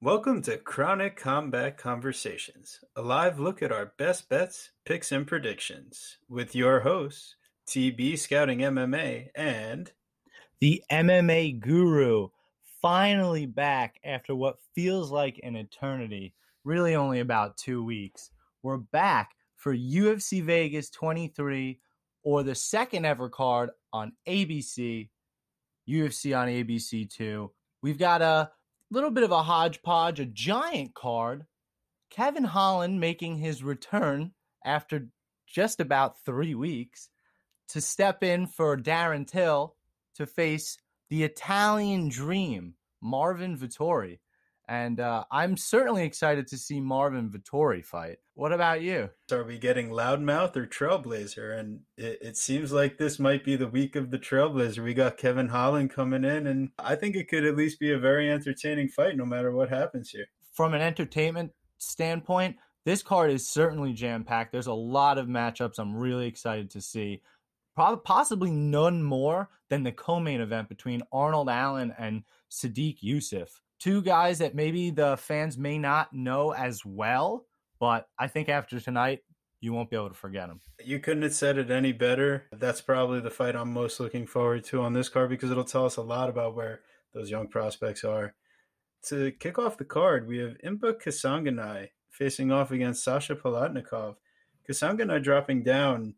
Welcome to Chronic Combat Conversations, a live look at our best bets, picks, and predictions with your hosts, TB Scouting MMA and The MMA guru, finally back after what feels like an eternity, really only about 2 weeks. We're back for UFC Vegas 23, or the second ever card on ABC, UFC on ABC 2. We've got a little bit of a hodgepodge, a giant card. Kevin Holland making his return after just about 3 weeks to step in for Darren Till to face the Italian dream, Marvin Vettori. And I'm certainly excited to see Marvin Vettori fight. What about you? are we getting Loudmouth or Trailblazer? And it seems like this might be the week of the Trailblazer. We got Kevin Holland coming in, and I think it could at least be a very entertaining fight no matter what happens here. From an entertainment standpoint, this card is certainly jam-packed. There's a lot of matchups I'm really excited to see. Possibly none more than the co-main event between Arnold Allen and Sadiq Youssef. Two guys that maybe the fans may not know as well, but I think after tonight, you won't be able to forget them. You couldn't have said it any better. That's probably the fight I'm most looking forward to on this card because it'll tell us a lot about where those young prospects are. To kick off the card, we have Impa Kasanganay facing off against Sasha Palatnikov. Kasanganay dropping down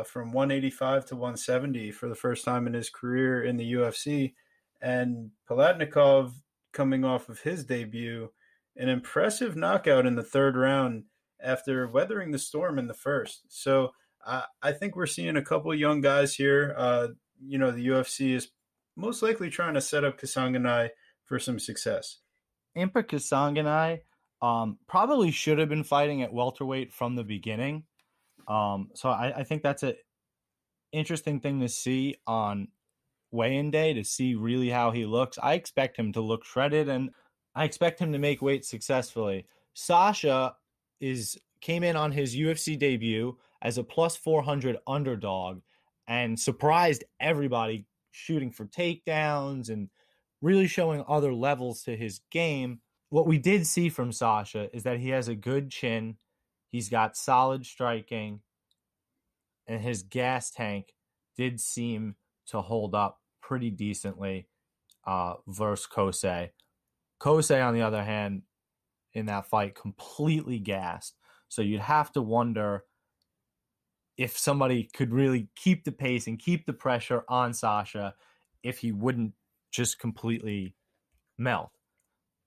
from 185 to 170 for the first time in his career in the UFC, and Palatnikov coming off of his debut, an impressive knockout in the third round after weathering the storm in the first. So I think we're seeing a couple young guys here. The UFC is most likely trying to set up Kasanganay for some success. Impa Kasanganay probably should have been fighting at welterweight from the beginning. So I think that's an interesting thing to see on weigh-in day, to see really how he looks. I expect him to look shredded, and I expect him to make weight successfully. Sasha came in on his UFC debut as a plus 400 underdog and surprised everybody, shooting for takedowns and really showing other levels to his game. What we did see from Sasha is that he has a good chin. He's got solid striking, and his gas tank did seem to hold up pretty decently versus Kosei. Kosei, on the other hand, in that fight, completely gassed. So you'd have to wonder if somebody could really keep the pace and keep the pressure on Sasha if he wouldn't just completely melt.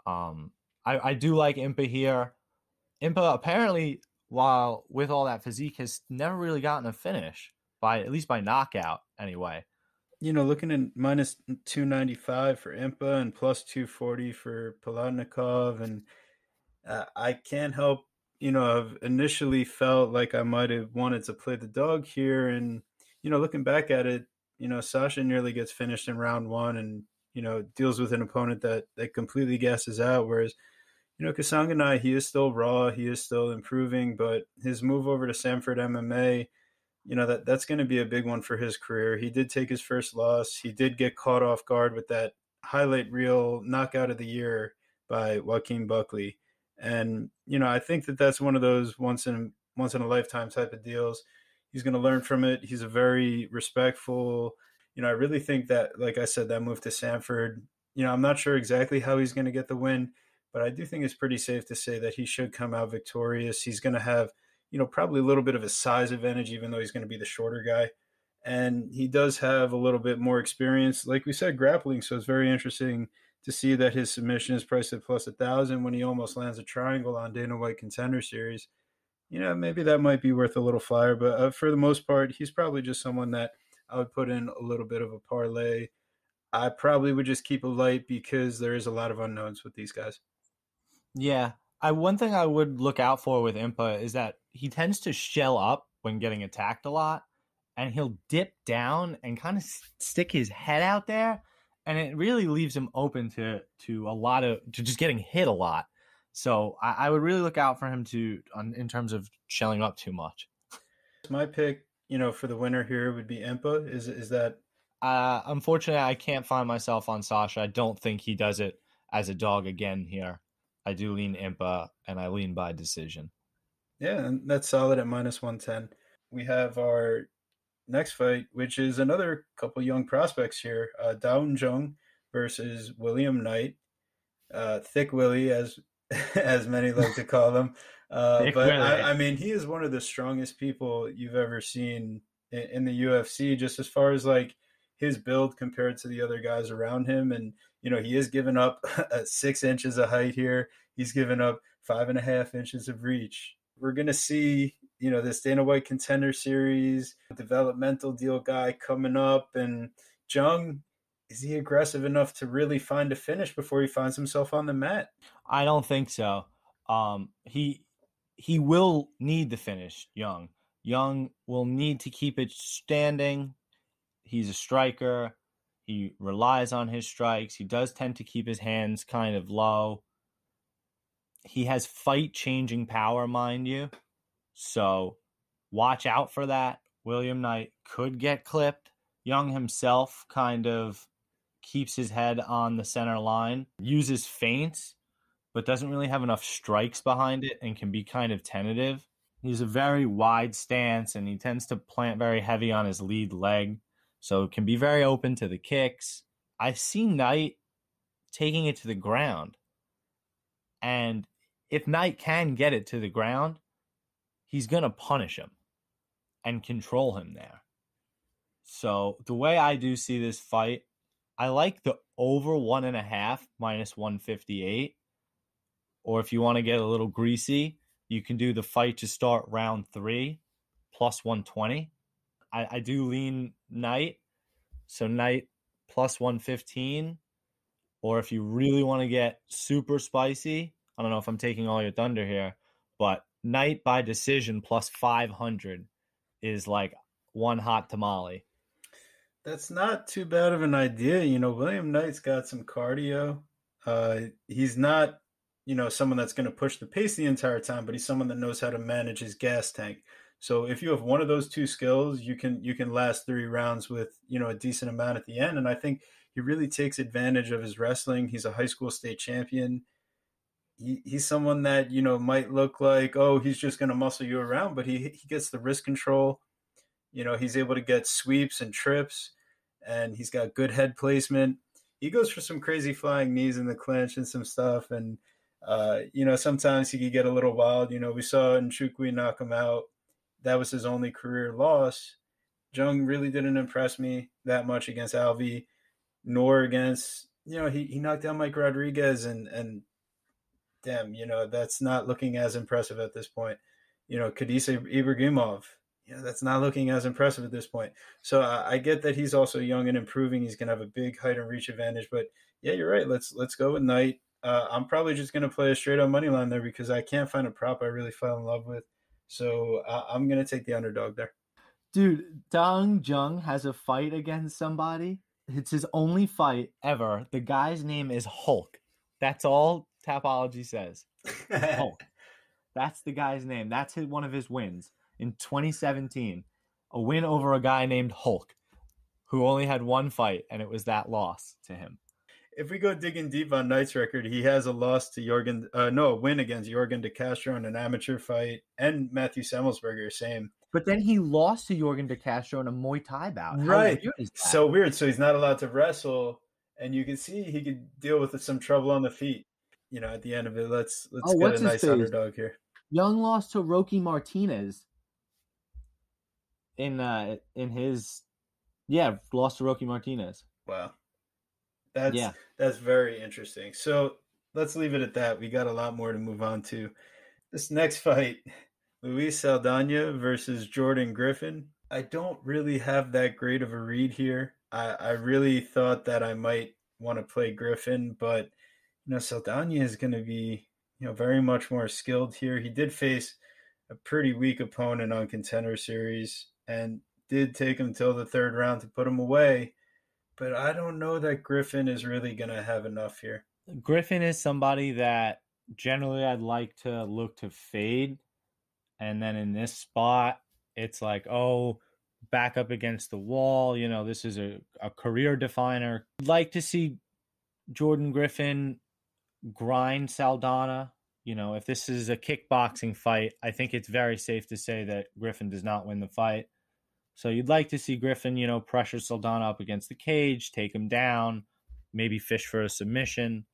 I do like Impa here. Impa apparently, while with all that physique, has never really gotten a finish, at least by knockout anyway. Looking at minus 295 for Impa and plus 240 for Palatnikov, and I can't help, I've initially felt like I might have wanted to play the dog here, and looking back at it, Sasha nearly gets finished in round one, and deals with an opponent that completely gasses out, whereas Kasanganay, he is still raw, he is still improving, but his move over to Sanford MMA, that's going to be a big one for his career. He did take his first loss. He did get caught off guard with that highlight reel knockout of the year by Joaquin Buckley. And, I think that's one of those once in a lifetime type of deals. He's going to learn from it. He's a very respectful, I really think that, like I said, that move to Sanford, I'm not sure exactly how he's going to get the win, but I do think it's pretty safe to say that he should come out victorious. He's going to have, probably a little bit of a size advantage, even though he's going to be the shorter guy. And he does have a little bit more experience, like we said, grappling. So it's very interesting to see that his submission is priced at plus 1,000 when he almost lands a triangle on Dana White Contender Series. Maybe that might be worth a little flyer, but for the most part, he's probably just someone that I would put in a little bit of a parlay. I probably would just keep it light because there is a lot of unknowns with these guys. Yeah. One thing I would look out for with Impa is that he tends to shell up when getting attacked a lot, and he'll dip down and kind of stick his head out there, and it really leaves him open to just getting hit a lot. So I would really look out for him in terms of shelling up too much. My pick, for the winner here would be Impa. Is that? Unfortunately, I can't find myself on Sasha. I don't think he does it as a dog again here. I do lean Impa, and I lean by decision. Yeah, and that's solid at minus 110. We have our next fight, which is another couple young prospects here. Daun Jung versus William Knight. Thick Willie, as as many like to call him. Thick But Willie. I mean, he is one of the strongest people you've ever seen in the UFC, just as far as like his build compared to the other guys around him. And, you know, he has given up 6 inches of height here. He's given up 5.5 inches of reach. We're going to see, you know, this Dana White Contender Series, developmental deal guy coming up. And Jung, is he aggressive enough to really find a finish before he finds himself on the mat? I don't think so. He will need the finish, Young. Young will need to keep it standing. He's a striker. He relies on his strikes. He does tend to keep his hands kind of low. He has fight-changing power, mind you. So watch out for that. William Knight could get clipped. Young himself kind of keeps his head on the center line, uses feints, but doesn't really have enough strikes behind it and can be kind of tentative. He's a very wide stance, and he tends to plant very heavy on his lead leg, so can be very open to the kicks. I see Knight taking it to the ground, and if Knight can get it to the ground, he's going to punish him and control him there. So the way I do see this fight, I like the over 1.5 minus 158. Or if you want to get a little greasy, you can do the fight to start round 3 plus 120. I do lean Knight, so Knight plus 115. Or if you really want to get super spicy, I don't know if I'm taking all your thunder here, but Knight by decision plus 500 is like one hot tamale. That's not too bad of an idea. You know, William Knight's got some cardio. He's not, you know, someone that's going to push the pace the entire time, but he's someone that knows how to manage his gas tank. So if you have one of those two skills, you can last 3 rounds with, you know, a decent amount at the end. And I think he really takes advantage of his wrestling. He's a high school state champion. He's someone that, you know, might look like, oh, he's just going to muscle you around, but he gets the wrist control. You know, he's able to get sweeps and trips, and he's got good head placement. He goes for some crazy flying knees in the clinch and some stuff. And, you know, sometimes he could get a little wild. You know, we saw Nchukwi knock him out. That was his only career loss. Jung really didn't impress me that much against Alvey, nor against, you know, he knocked down Mike Rodriguez, and damn, you know, that's not looking as impressive at this point. You know, Kadisa Ibragimov, you know, that's not looking as impressive at this point. So I get that he's also young and improving. He's going to have a big height and reach advantage. But yeah, you're right. Let's go with Knight. I'm probably just going to play a straight up money line there because I can't find a prop I really fell in love with. So I'm going to take the underdog there. Dude, Dong Jung has a fight against somebody. It's his only fight ever. The guy's name is Hulk. That's all Tapology says. Hulk. That's the guy's name. That's one of his wins in 2017. A win over a guy named Hulk, who only had one fight, and it was that loss to him. If we go digging deep on Knight's record, he has a loss to a win against Jorgen De Castro in an amateur fight, and Matthew Semmelsberger, same. But then he lost to Jorgen De Castro in a Muay Thai bout. Right. So weird. So he's not allowed to wrestle, and you can see he could deal with some trouble on the feet. You know, at the end of it, let's get a nice underdog here. Young lost to Rocky Martinez in lost to Rocky Martinez. Wow. That's very interesting. So let's leave it at that. We got a lot more to move on to. This next fight, Luis Saldana versus Jordan Griffin. I don't really have that great of a read here. I really thought that I might want to play Griffin, but you know, Saldana is going to be, you know, very much more skilled here. He did face a pretty weak opponent on Contender Series and did take him till the 3rd round to put him away. But I don't know that Griffin is really going to have enough here. Griffin is somebody that generally I'd like to look to fade. And then in this spot, it's like, oh, back up against the wall. You know, this is a career definer. I'd like to see Jordan Griffin grind Saldana. If this is a kickboxing fight, I think it's very safe to say that Griffin does not win the fight. So you'd like to see Griffin, pressure Saldana up against the cage, take him down, maybe fish for a submission.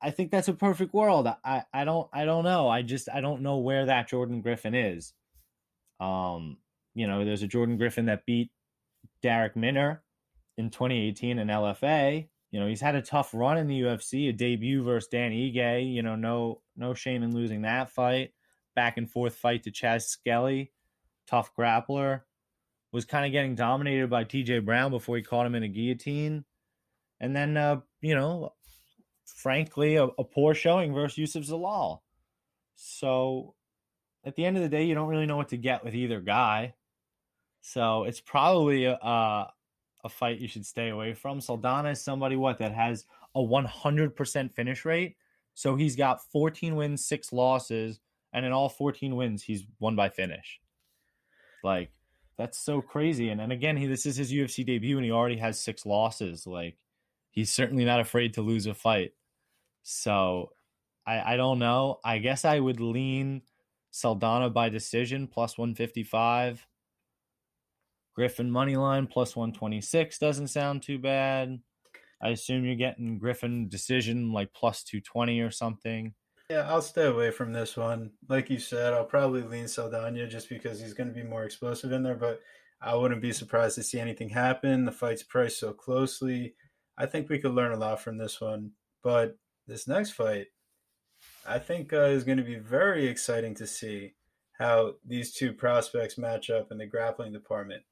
I think that's a perfect world. I don't know. I don't know where that Jordan Griffin is. There's a Jordan Griffin that beat Derek Minner in 2018 in LFA. He's had a tough run in the UFC, a debut versus Dan Ige. No shame in losing that fight. Back and forth fight to Chaz Skelly, tough grappler. Was kind of getting dominated by TJ Brown before he caught him in a guillotine. And then, frankly, a poor showing versus Yusuf Zalal. So at the end of the day, you don't really know what to get with either guy. So it's probably a fight you should stay away from. Saldana is somebody that has a 100% finish rate. So he's got 14 wins, 6 losses, and in all 14 wins, he's won by finish. Like, that's so crazy. And again, this is his UFC debut, and he already has 6 losses. Like, he's certainly not afraid to lose a fight. So I don't know. I guess I would lean Saldana by decision plus 155. Griffin moneyline plus 126 doesn't sound too bad. I assume you're getting Griffin decision like plus 220 or something. Yeah, I'll stay away from this one. Like you said, I'll probably lean Saldana just because he's going to be more explosive in there, but I wouldn't be surprised to see anything happen. The fight's priced so closely. I think we could learn a lot from this one. But this next fight, I think is going to be very exciting to see how these two prospects match up in the grappling department.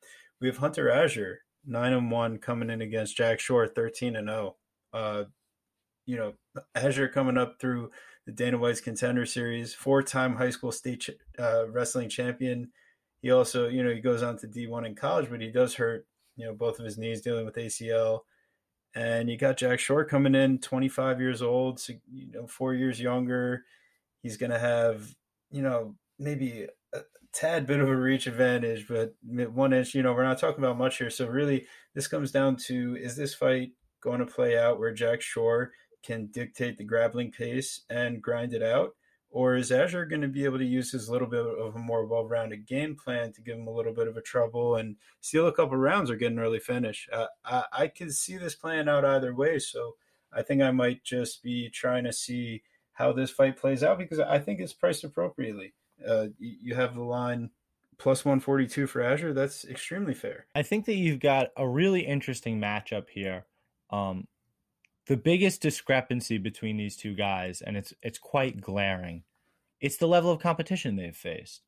We have Hunter Azure, 9-1, coming in against Jack Shore, 13-0. Azure coming up through the Dana White's Contender Series, 4-time high school state wrestling champion. He also, he goes on to D1 in college, but he does hurt, both of his knees dealing with ACL. And you got Jack Shore coming in, 25 years old, so, 4 years younger. He's going to have, maybe a tad bit of a reach advantage, but 1 inch, we're not talking about much here. So really, this comes down to, is this fight going to play out where Jack Shore can dictate the grappling pace and grind it out? Or is Azure going to be able to use his little bit of a more well-rounded game plan to give him a little bit of a trouble and steal a couple rounds or get an early finish? I can see this playing out either way, so I think I might just be trying to see how this fight plays out because I think it's priced appropriately. You have the line plus 142 for Azure. That's extremely fair. I think that you've got a really interesting matchup here. The biggest discrepancy between these two guys, and it's quite glaring, it's the level of competition they've faced.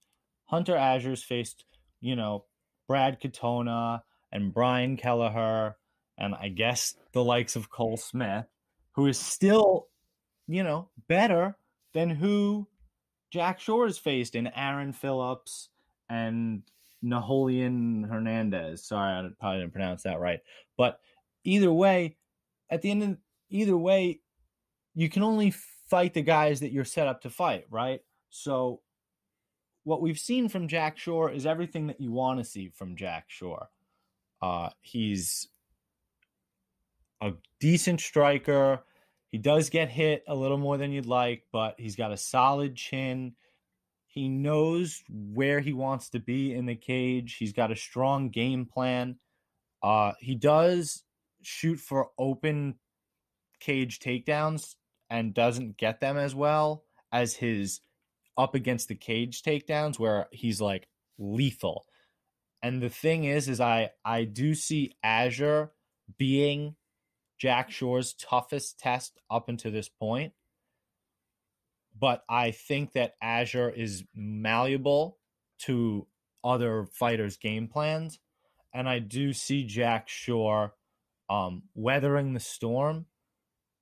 Hunter Azure's faced, Brad Katona and Brian Kelleher, and I guess the likes of Cole Smith, who is still, better than who Jack Shore has faced in Aaron Phillips and Napoleon Hernandez. Sorry, I probably didn't pronounce that right. But either way, either way, you can only fight the guys that you're set up to fight, right? So what we've seen from Jack Shore is everything that you want to see from Jack Shore. He's a decent striker. He does get hit a little more than you'd like, but he's got a solid chin. He knows where he wants to be in the cage. He's got a strong game plan. He does shoot for open cage takedowns and doesn't get them as well as his up against the cage takedowns where he's like lethal. And the thing is I do see Azure being Jack Shore's toughest test up until this point. But I think that Azure is malleable to other fighters' game plans. And I do see Jack Shore weathering the storm,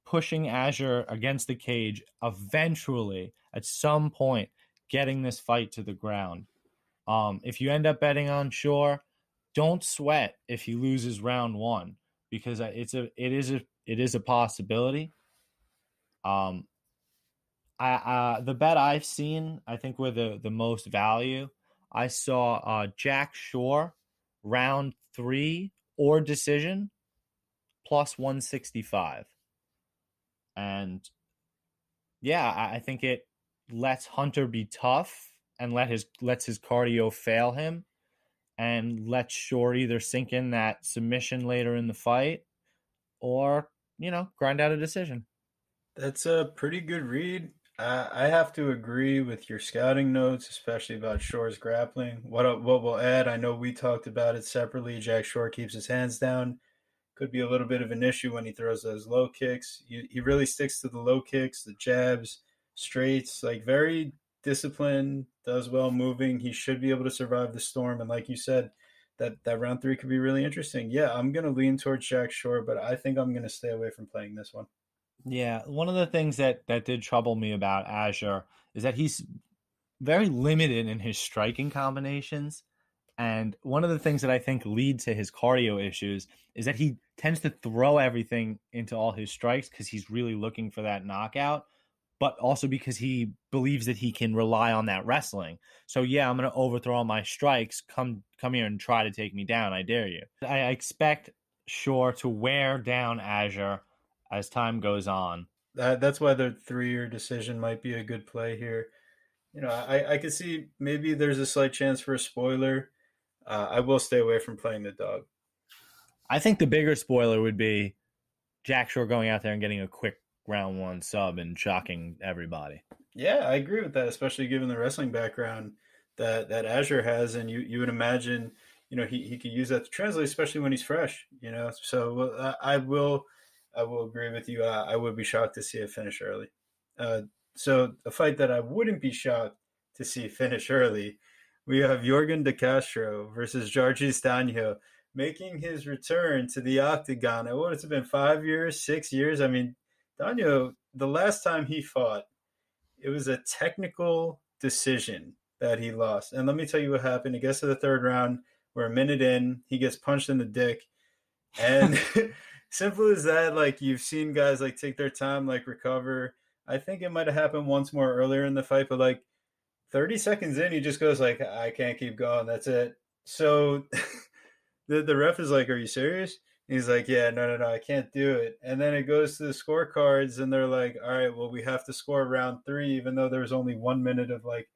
pushing Azure against the cage, eventually, at some point, getting this fight to the ground. If you end up betting on Shore, don't sweat if he loses round 1 because it is a possibility. The bet I've seen, I think, with the most value, I saw Jack Shore round 3 or decision plus 165. And Yeah, I think it lets Hunter be tough and lets his cardio fail him, and lets Shore either sink in that submission later in the fight or, grind out a decision. That's a pretty good read. I have to agree with your scouting notes, especially about Shore's grappling. What we'll add, I know we talked about it separately. Jack Shore keeps his hands down. Could be a little bit of an issue when he throws those low kicks. He really sticks to the low kicks, the jabs, straights, like very disciplined, does well moving. He should be able to survive the storm. And like you said, that round three could be really interesting. Yeah, I'm gonna lean towards Jack Shore, but I think I'm gonna stay away from playing this one. Yeah, one of the things that did trouble me about Azure is that he's very limited in his striking combinations. And one of the things that I think lead to his cardio issues is that he tends to throw everything into all his strikes because he's really looking for that knockout, but also because he believes that he can rely on that wrestling. So yeah, I'm going to overthrow all my strikes. Come here and try to take me down. I dare you. I expect Shore to wear down Azure as time goes on. That's why the 3-year decision might be a good play here. I could see maybe there's a slight chance for a spoiler. I will stay away from playing the dog. I think the bigger spoiler would be Jack Shore going out there and getting a quick round one sub and shocking everybody. Yeah, I agree with that, especially given the wrestling background that Azure has, and you would imagine, he could use that to translate, especially when he's fresh. So I will agree with you. I would be shocked to see it finish early. So a fight that I wouldn't be shocked to see finish early, we have Yorgan De Castro versus Georges Danho making his return to the octagon. What has it been, 5 years, 6 years? I mean, Danho, the last time he fought, it was a technical decision that he lost. And let me tell you what happened. It gets to the third round. We're a minute in. He gets punched in the dick. And simple as that, like you've seen guys like take their time, like recover. I think it might have happened once more earlier in the fight, but like 30 seconds in, he just goes like, I can't keep going. That's it. So the ref is like, are you serious? He's like, yeah, no, I can't do it. And then it goes to the scorecards, and they're like, all right, well, we have to score round three, even though there was only 1 minute of like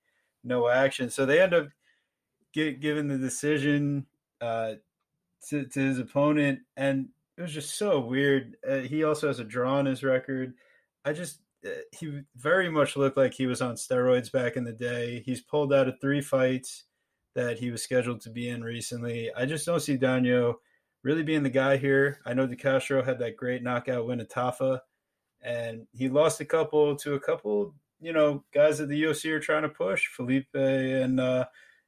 no action. So they end up giving the decision to his opponent, and it was just so weird. He also has a draw on his record. He very much looked like he was on steroids back in the day. He's pulled out of 3 fights that he was scheduled to be in recently. I just don't see Danho really being the guy here. I know De Castro had that great knockout win at Tafa, and he lost a couple, guys that the UFC are trying to push, Felipe and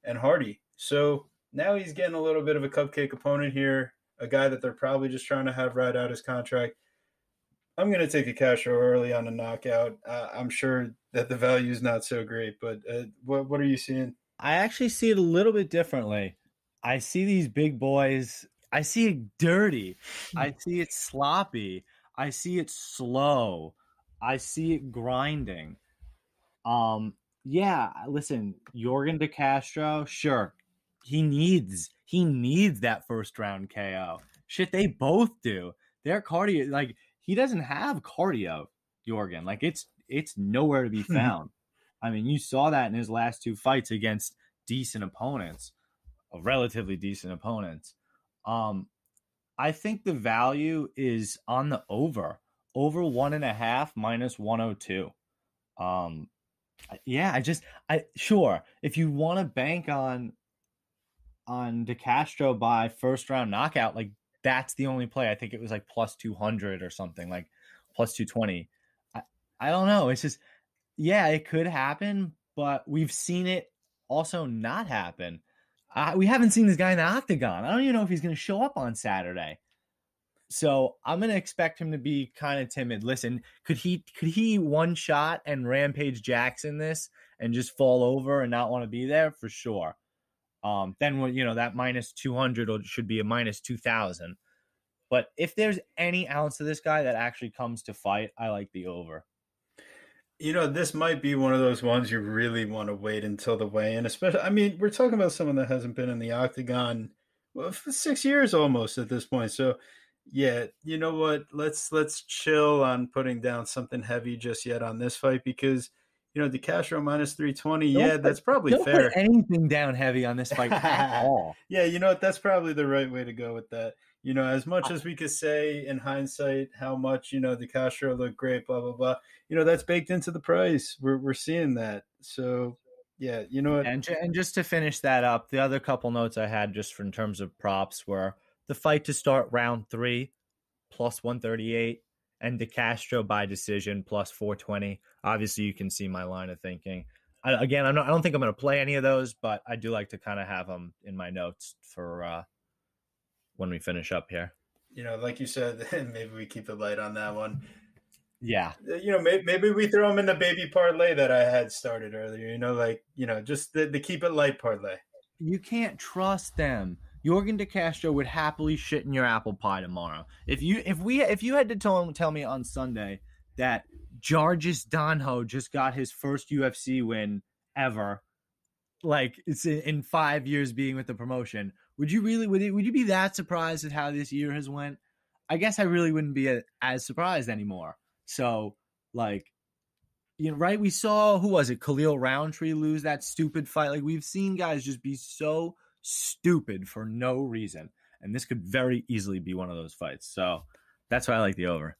Hardy. So now he's getting a little bit of a cupcake opponent here, a guy that they're probably just trying to have ride out his contract. I'm going to take De Castro early on a knockout. I'm sure that the value is not so great, but what are you seeing? I actually see it a little bit differently. I see these big boys. I see it dirty. I see it sloppy. I see it slow. I see it grinding. Yeah, listen, Jorgen De Castro, sure. He needs that first round KO. Shit, they both do. Their cardio, like, he doesn't have cardio, Jorgen. Like, it's nowhere to be found. I mean, you saw that in his last 2 fights against decent opponents, relatively decent opponents. I think the value is on the over 1.5 minus 102. Yeah, sure. If you want to bank on De Castro by first round knockout, like that's the only play. I think it was like plus 200 or something, like plus 220. I don't know. It's just, yeah, it could happen, but we've seen it also not happen. We haven't seen this guy in the octagon. I don't even know if he's going to show up on Saturday. So I'm going to expect him to be kind of timid. Listen, could he one shot and Rampage Jackson this and just fall over and not want to be there? For sure. Then that minus 200 should be a minus 2,000. But if there's any ounce of this guy that actually comes to fight, I like the over. This might be one of those ones you really want to wait until the weigh-in. Especially, I mean, we're talking about someone that hasn't been in the octagon for 6 years almost at this point. So Yeah, you know what? Let's chill on putting down something heavy just yet on this fight because DeCastro minus 320. Don't Yeah, put that's probably don't put fair. anything down heavy on this fight at all. Yeah, you know what? That's probably the right way to go with that. As much I, as we could say in hindsight how much DeCastro looked great, blah blah blah. That's baked into the price. We're seeing that. So yeah, you know what? and just to finish that up, the other couple notes I had just in terms of props were the fight to start round 3 plus 138 and DeCastro by decision plus 420. Obviously, you can see my line of thinking. Again, I don't think I'm going to play any of those, but I do like to kind of have them in my notes for when we finish up here. Like you said, maybe we keep it light on that one. Yeah, Maybe we throw them in the baby parlay that I had started earlier. Just the keep it light parlay. you can't trust them. Jorgen De Castro would happily shit in your apple pie tomorrow. If you had to tell me on Sunday that Jargis Donho just got his first UFC win ever, like it's in 5 years being with the promotion, would you be that surprised at how this year has went? I guess I really wouldn't be as surprised anymore. So, like, right? We saw, who was it? Khalil Roundtree lose that stupid fight. Like, we've seen guys just be so stupid for no reason. And this could very easily be one of those fights. So that's why I like the over.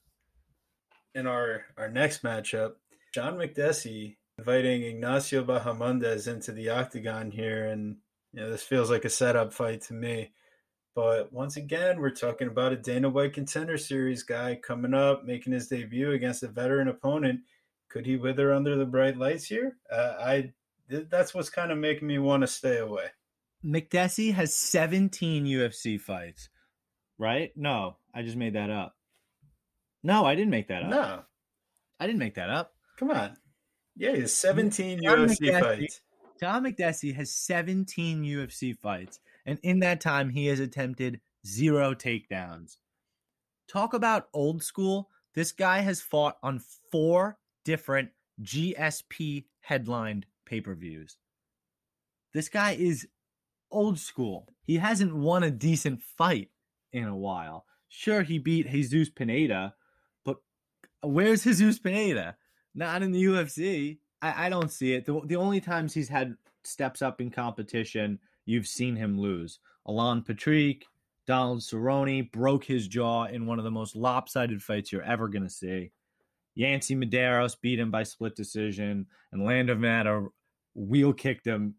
In our next matchup, John McDessie inviting Ignacio Bahamondes into the octagon here. And, this feels like a setup fight to me. But once again, we're talking about a Dana White Contender Series guy coming up, making his debut against a veteran opponent. Could he wither under the bright lights here? That's what's kind of making me want to stay away. McDessie has 17 UFC fights, right? No, I just made that up. No, I didn't make that up. No, I didn't make that up. Come on. Yeah, he has 17 UFC fights. John McDessie has 17 UFC fights, and in that time, he has attempted 0 takedowns. Talk about old school. This guy has fought on 4 different GSP headlined pay-per-views. This guy is old school. He hasn't won a decent fight in a while. Sure, he beat Jesus Pineda, but where's Jesus Pineda? Not in the UFC. I don't see it. The only times he's had steps up in competition, you've seen him lose. Alan Patrick, Donald Cerrone broke his jaw in one of the most lopsided fights you're ever going to see. Yancy Medeiros beat him by split decision, and Lando Matter wheel kicked him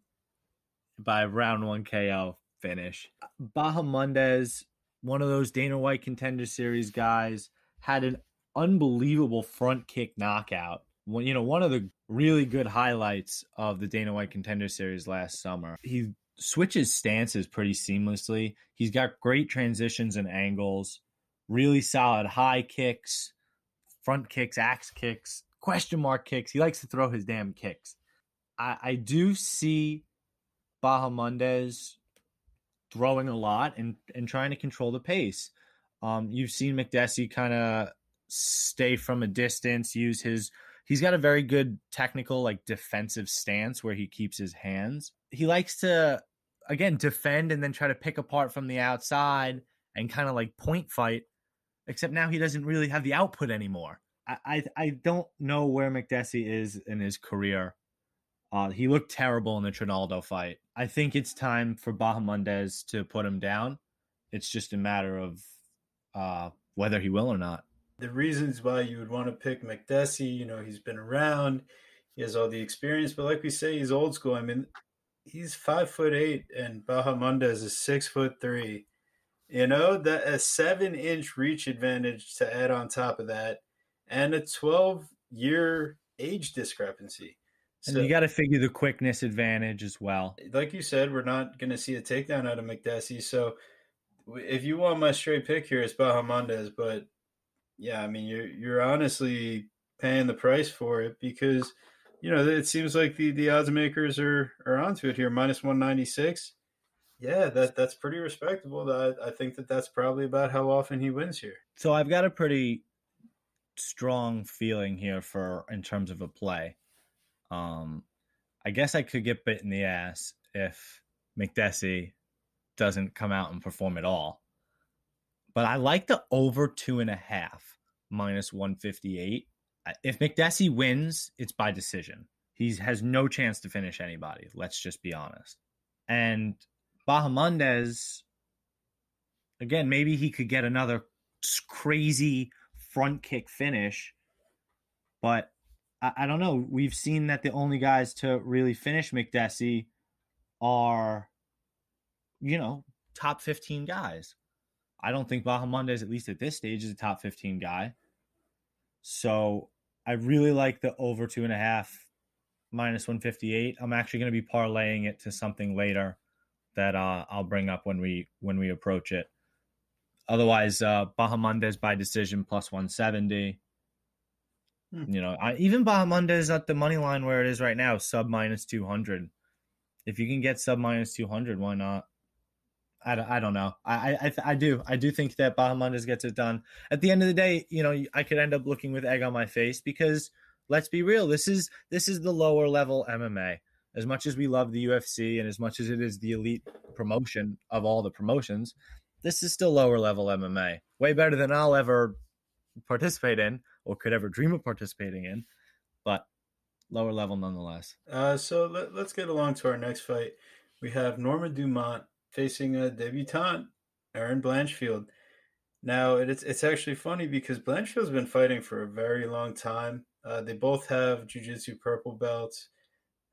by round 1 KO finish. Bahamondes, one of those Dana White Contender Series guys, had an unbelievable front kick knockout. One of the really good highlights of the Dana White Contender Series last summer. He switches stances pretty seamlessly. He's got great transitions and angles, really solid high kicks, front kicks, axe kicks, question mark kicks. He likes to throw his damn kicks. I do see Bahamondes throwing a lot and trying to control the pace. You've seen McDessie kind of stay from a distance, he's got a very good technical, like, defensive stance where he keeps his hands. He likes to, again, defend and then try to pick apart from the outside and kind of like point fight, except now he doesn't really have the output anymore. I don't know where McDessie is in his career. He looked terrible in the Trinaldo fight. I think it's time for Bahamondes to put him down. It's just a matter of whether he will or not. The reasons why you would want to pick McDessie, he's been around, he has all the experience, but like we say, he's old school. I mean, he's 5'8" and Bahamondes is 6'3". That a 7-inch reach advantage to add on top of that, and a 12-year age discrepancy. And you got to figure the quickness advantage as well. Like you said, we're not going to see a takedown out of McDessie. So if you want my straight pick here, it's Bahamondes. But yeah, I mean, you're honestly paying the price for it because, it seems like the odds makers are onto it here. Minus 196. Yeah, that's pretty respectable. I think that's probably about how often he wins here. So I've got a pretty strong feeling here in terms of a play. I guess I could get bit in the ass if McDessie doesn't come out and perform at all. but I like the over 2.5 minus 158. If McDessie wins, it's by decision. He has no chance to finish anybody. Let's just be honest. And Bahamondes, again, maybe he could get another crazy front kick finish, but I don't know. We've seen that the only guys to really finish McDessie are, top 15 guys. I don't think Bahamondes, at least at this stage, is a top 15 guy. So I really like the over 2.5 minus 158. I'm actually going to be parlaying it to something later that I'll bring up when we approach it. Otherwise, Bahamondes by decision plus 170. Even Bahamondes at the money line where it is right now, sub minus 200. If you can get sub minus 200, why not? I don't know. I do think that Bahamondes gets it done. At the end of the day, I could end up looking with egg on my face because let's be real, this is the lower level MMA. As much as we love the UFC and as much as it is the elite promotion of all the promotions, this is still lower level MMA. Way better than I'll ever participate in or could ever dream of participating in, but lower level nonetheless. So let's get along to our next fight. We have Norma Dumont facing a debutante, Erin Blanchfield. Now, it's actually funny because Blanchfield's been fighting for a very long time. They both have jiu-jitsu purple belts.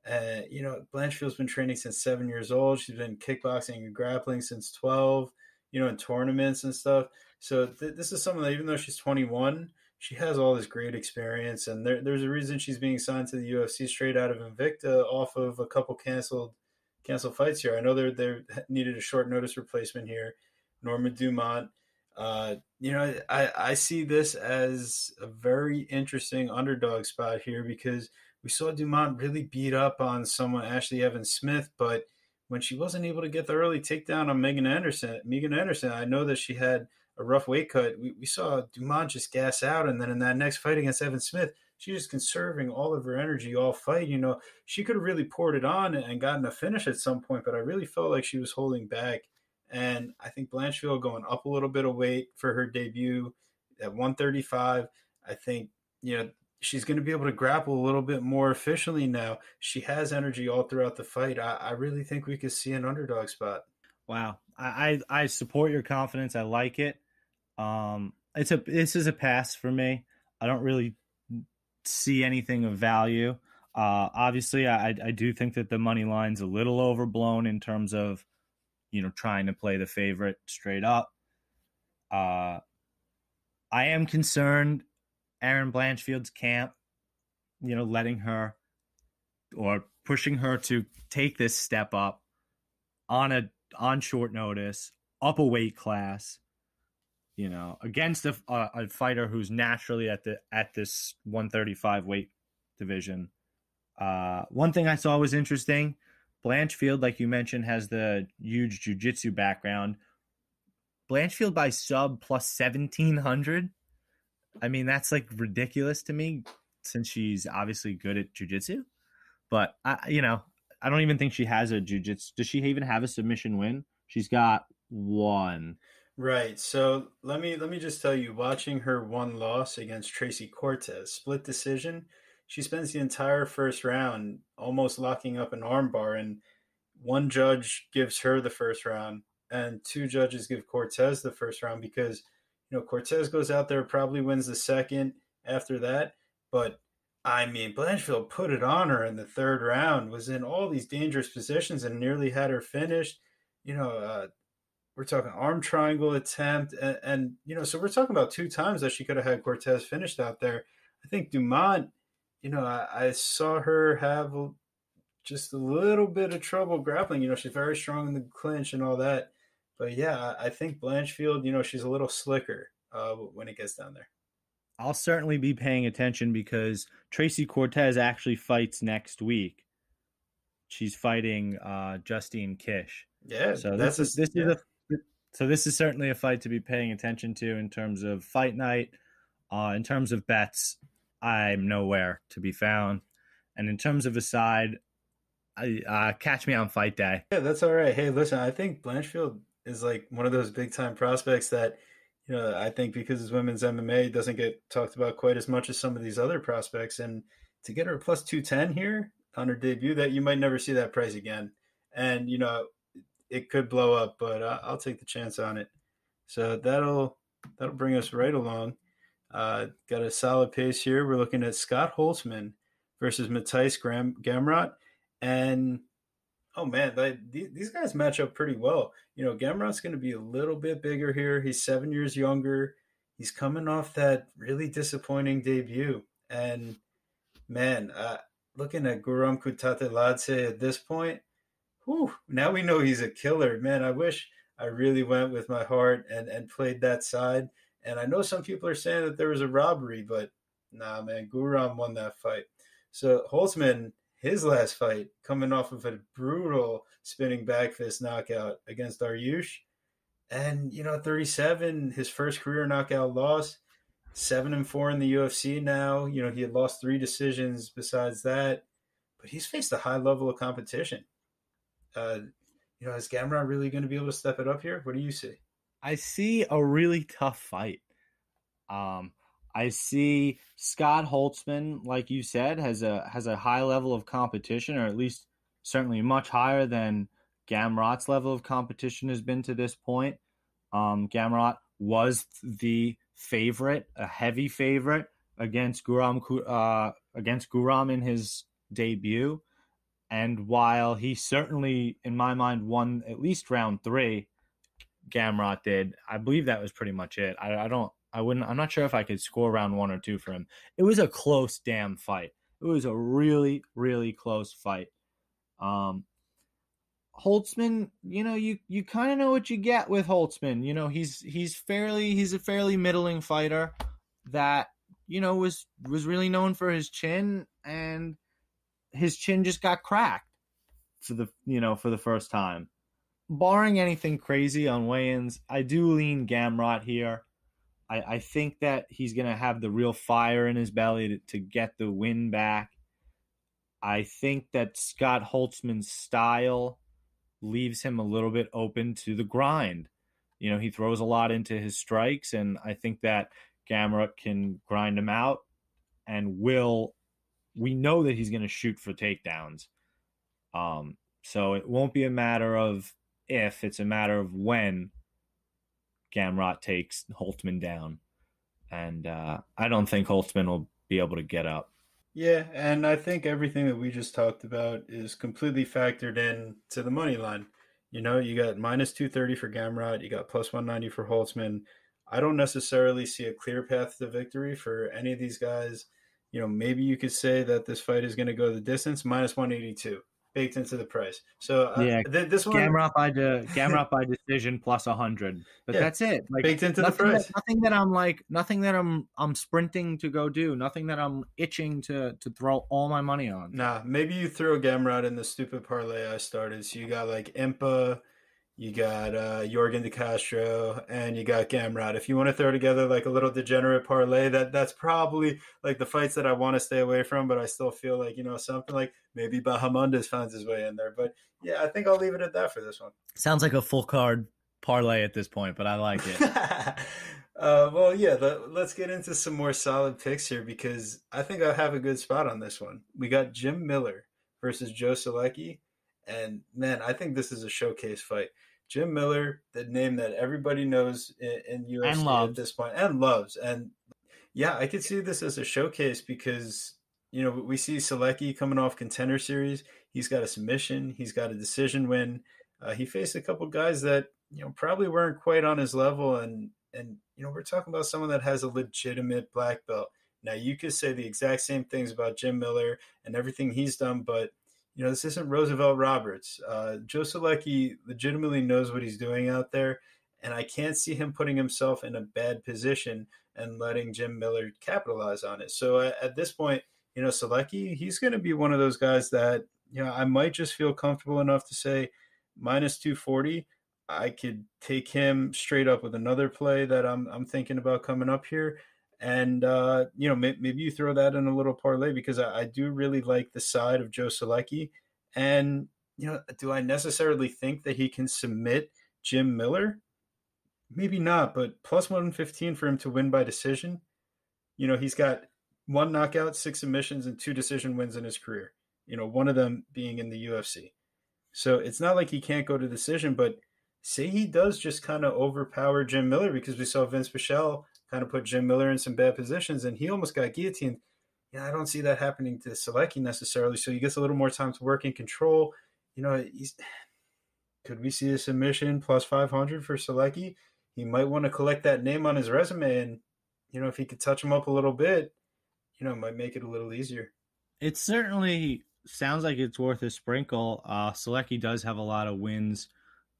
Blanchfield's been training since 7 years old. She's been kickboxing and grappling since 12, in tournaments and stuff. So this is someone that, even though she's 21, she has all this great experience. And there's a reason she's being signed to the UFC straight out of Invicta off of a couple canceled fights here. I know they needed a short notice replacement here. Norma Dumont. I see this as a very interesting underdog spot here because we saw Dumont really beat up on someone, Ashley Evans Smith, but when she wasn't able to get the early takedown on Megan Anderson, I know that she had a rough weight cut. We saw Dumont just gas out, and then in that next fight against Evan Smith, she was conserving all of her energy all fight. She could have really poured it on and gotten a finish at some point, but I really felt like she was holding back. And I think Blanchfield going up a little bit of weight for her debut at 135. I think, she's going to be able to grapple a little bit more efficiently now. She has energy all throughout the fight. I really think we could see an underdog spot. Wow. I support your confidence. I like it. This is a pass for me. I don't really see anything of value. Obviously, I do think that the money line's a little overblown in terms of, trying to play the favorite straight up. I am concerned Erin Blanchfield's camp, letting her or pushing her to take this step up on short notice, up a weight class, against a fighter who's naturally at this 135 weight division. One thing I saw was interesting. Blanchfield, like you mentioned, has the huge jiu-jitsu background. Blanchfield by sub plus 1,700. I mean, that's like ridiculous to me since she's obviously good at jiu-jitsu. But, I don't even think she has a jiu-jitsu. Does she even have a submission win? She's got one. Right. So let me just tell you, watching her one loss against Tracy Cortez, split decision, she spends the entire first round almost locking up an armbar, and one judge gives her the first round, and two judges give Cortez the first round because, Cortez goes out there, probably wins the second after that. But, I mean, Blanchfield put it on her in the third round, was in all these dangerous positions and nearly had her finished. We're talking arm triangle attempt. And so we're talking about two times that she could have had Cortez finished out there. I think Dumont, I saw her have just a little bit of trouble grappling. She's very strong in the clinch and all that. But yeah, I think Blanchfield, she's a little slicker when it gets down there. I'll certainly be paying attention because Tracy Cortez actually fights next week. She's fighting Justine Kish. Yeah, so this is certainly a fight to be paying attention to in terms of fight night. In terms of bets, I'm nowhere to be found. And in terms of a side, catch me on fight day. Yeah, that's all right. Hey, listen, I think Blanchfield is like one of those big time prospects that I think because it's women's MMA, it doesn't get talked about quite as much as some of these other prospects. And to get her a plus 210 here on her debut, that you might never see that price again. And, it could blow up, but I'll take the chance on it. So that'll bring us right along. Got a solid pace here. We're looking at Scott Holtzman versus Matthijs Gamrot. And oh man, these guys match up pretty well. Gamrot's going to be a little bit bigger here. He's 7 years younger. He's coming off that really disappointing debut. And man, looking at Guram Kutateladze at this point, whew, now we know he's a killer. Man, I wish I really went with my heart and played that side. And I know some people are saying that there was a robbery, but nah, man, Guram won that fight. So Holtzman, his last fight, coming off of a brutal spinning back fist knockout against Aryush. And, 37, his first career knockout loss, 7-4 in the UFC now. He had lost 3 decisions besides that, but he's faced a high level of competition. Is Gamrot really going to be able to step it up here? What do you see? I see a really tough fight. I see Scott Holtzman, like you said, has a high level of competition, or at least certainly much higher than Gamrot's level of competition has been to this point. Gamrot was the favorite, a heavy favorite against Guram in his debut, and while he certainly, in my mind, won at least round 3, Gamrot did. I believe that was pretty much it. I'm not sure if I could score round 1 or 2 for him. It was a close damn fight. It was a really, really close fight. Holtzman, you kind of know what you get with Holtzman. He's a fairly middling fighter that, was really known for his chin, and his chin just got cracked for the first time. Barring anything crazy on weigh-ins, I do lean Gamrot here. I think that he's going to have the real fire in his belly to get the win back. I think that Scott Holtzman's style leaves him a little bit open to the grind. He throws a lot into his strikes, and I think that Gamrot can grind him out, and we know that he's going to shoot for takedowns. So it won't be a matter of if, it's a matter of when Gamrot takes Holtzman down. And I don't think Holtzman will be able to get up. Yeah, and I think everything that we just talked about is completely factored in to the money line. You got minus 230 for Gamrot, you got plus 190 for Holtzman. I don't necessarily see a clear path to victory for any of these guys. Maybe you could say that this fight is going to go the distance, minus 182. Baked into the price. So yeah, this one, Gamrot by decision plus 100. But yeah, that's it. Like, baked into the price. Nothing that I'm sprinting to go do. Nothing that I'm itching to throw all my money on. Nah, maybe you throw Gamrot in the stupid parlay I started. So you got like Impa, you got Jorgen De Castro, and you got Gamrot. If you want to throw together like a little degenerate parlay, that's probably like the fights that I want to stay away from, but I still feel like, something like maybe Bahamondes finds his way in there. But yeah, I think I'll leave it at that for this one. Sounds like a full card parlay at this point, but I like it. Well, yeah, let's get into some more solid picks here, because I think I have a good spot on this one. We got Jim Miller versus Joe Solecki. And man, I think this is a showcase fight. Jim Miller, the name that everybody knows in UFC at this point and loves. And yeah, I could see this as a showcase because, we see Solecki coming off Contender Series. He's got a submission. He's got a decision win. He faced a couple guys that, probably weren't quite on his level. And we're talking about someone that has a legitimate black belt. Now, you could say the exact same things about Jim Miller and everything he's done, but this isn't Roosevelt Roberts. Joe Solecki legitimately knows what he's doing out there, and I can't see him putting himself in a bad position and letting Jim Miller capitalize on it. So at this point, Solecki, he's going to be one of those guys that, I might just feel comfortable enough to say minus 240. I could take him straight up with another play that I'm thinking about coming up here. And, maybe you throw that in a little parlay, because I do really like the side of Joe Solecki. And, do I necessarily think that he can submit Jim Miller? maybe not, but plus 115 for him to win by decision. He's got one knockout, six submissions, and two decision wins in his career. One of them being in the UFC. So it's not like he can't go to decision, but say he does just kind of overpower Jim Miller, because we saw Vince Pichel kind of put Jim Miller in some bad positions and he almost got guillotined. Yeah, I don't see that happening to Selecki necessarily. So he gets a little more time to work in control. Could we see a submission plus 500 for Selecki? He might want to collect that name on his resume, and if he could touch him up a little bit, it might make it a little easier. It certainly sounds like it's worth a sprinkle. Selecki does have a lot of wins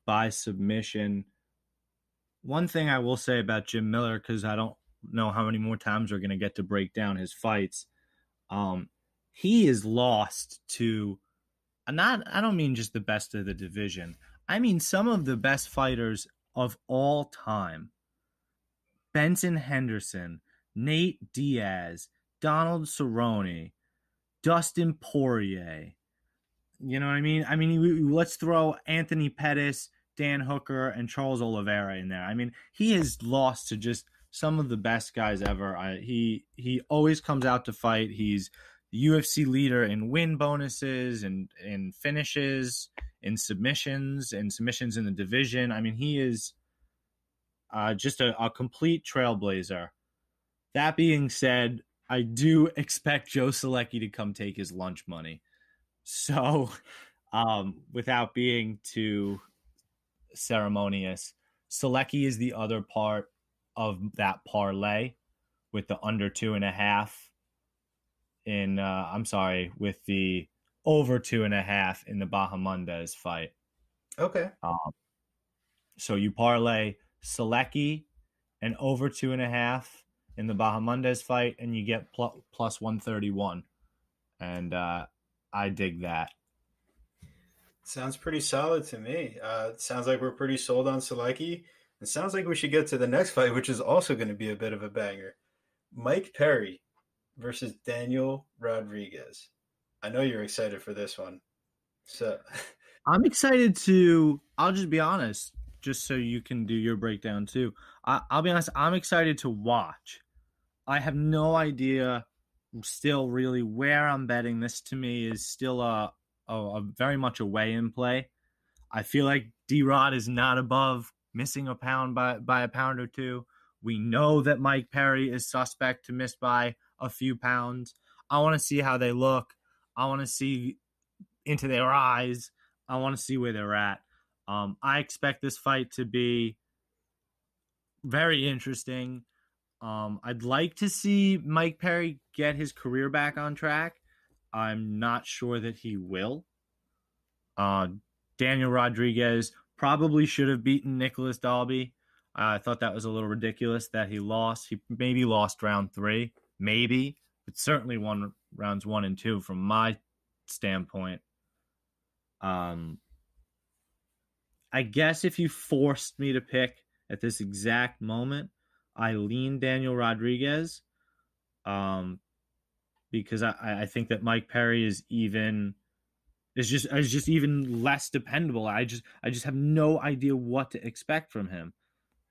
by submission. One thing I will say about Jim Miller, because I don't know how many more times we're going to get to break down his fights, he is lost to not. I don't mean just the best of the division. I mean some of the best fighters of all time. Benson Henderson, Nate Diaz, Donald Cerrone, Dustin Poirier. You know what I mean? I mean, let's throw Anthony Pettis, Dan Hooker, and Charles Oliveira in there. I mean, he has lost to just some of the best guys ever. He always comes out to fight. He's the UFC leader in win bonuses and in finishes, in submissions, and submissions in the division. I mean, he is just a complete trailblazer. That being said, I do expect Joe Selecki to come take his lunch money. So, without being too ceremonious, Selecki is the other part of that parlay with the under 2.5 in, with the over 2.5 in the Bahamondes fight. Okay. So you parlay Selecki and over 2.5 in the Bahamondes fight, and you get plus 131. And I dig that. Sounds pretty solid to me. Sounds like we're pretty sold on Selecki. It sounds like we should get to the next fight, which is also going to be a bit of a banger. Mike Perry versus Daniel Rodriguez. I know you're excited for this one. So I'm excited to, I'll just be honest, just so you can do your breakdown too. I'll be honest, I'm excited to watch. I have no idea still really where I'm betting. This to me is still a very much a weigh-in play. I feel like D-Rod is not above missing a pound by a pound or two. We know that Mike Perry is suspect to miss by a few pounds. I want to see how they look. I want to see into their eyes. I want to see where they're at. I expect this fight to be very interesting. I'd like to see Mike Perry get his career back on track. I'm not sure that he will. Daniel Rodriguez probably should have beaten Nicholas Dalby. I thought that was a little ridiculous that he lost. He maybe lost round 3, maybe, but certainly won rounds 1 and 2 from my standpoint. I guess if you forced me to pick at this exact moment, I lean Daniel Rodriguez, because I think that Mike Perry is just even less dependable. I just have no idea what to expect from him.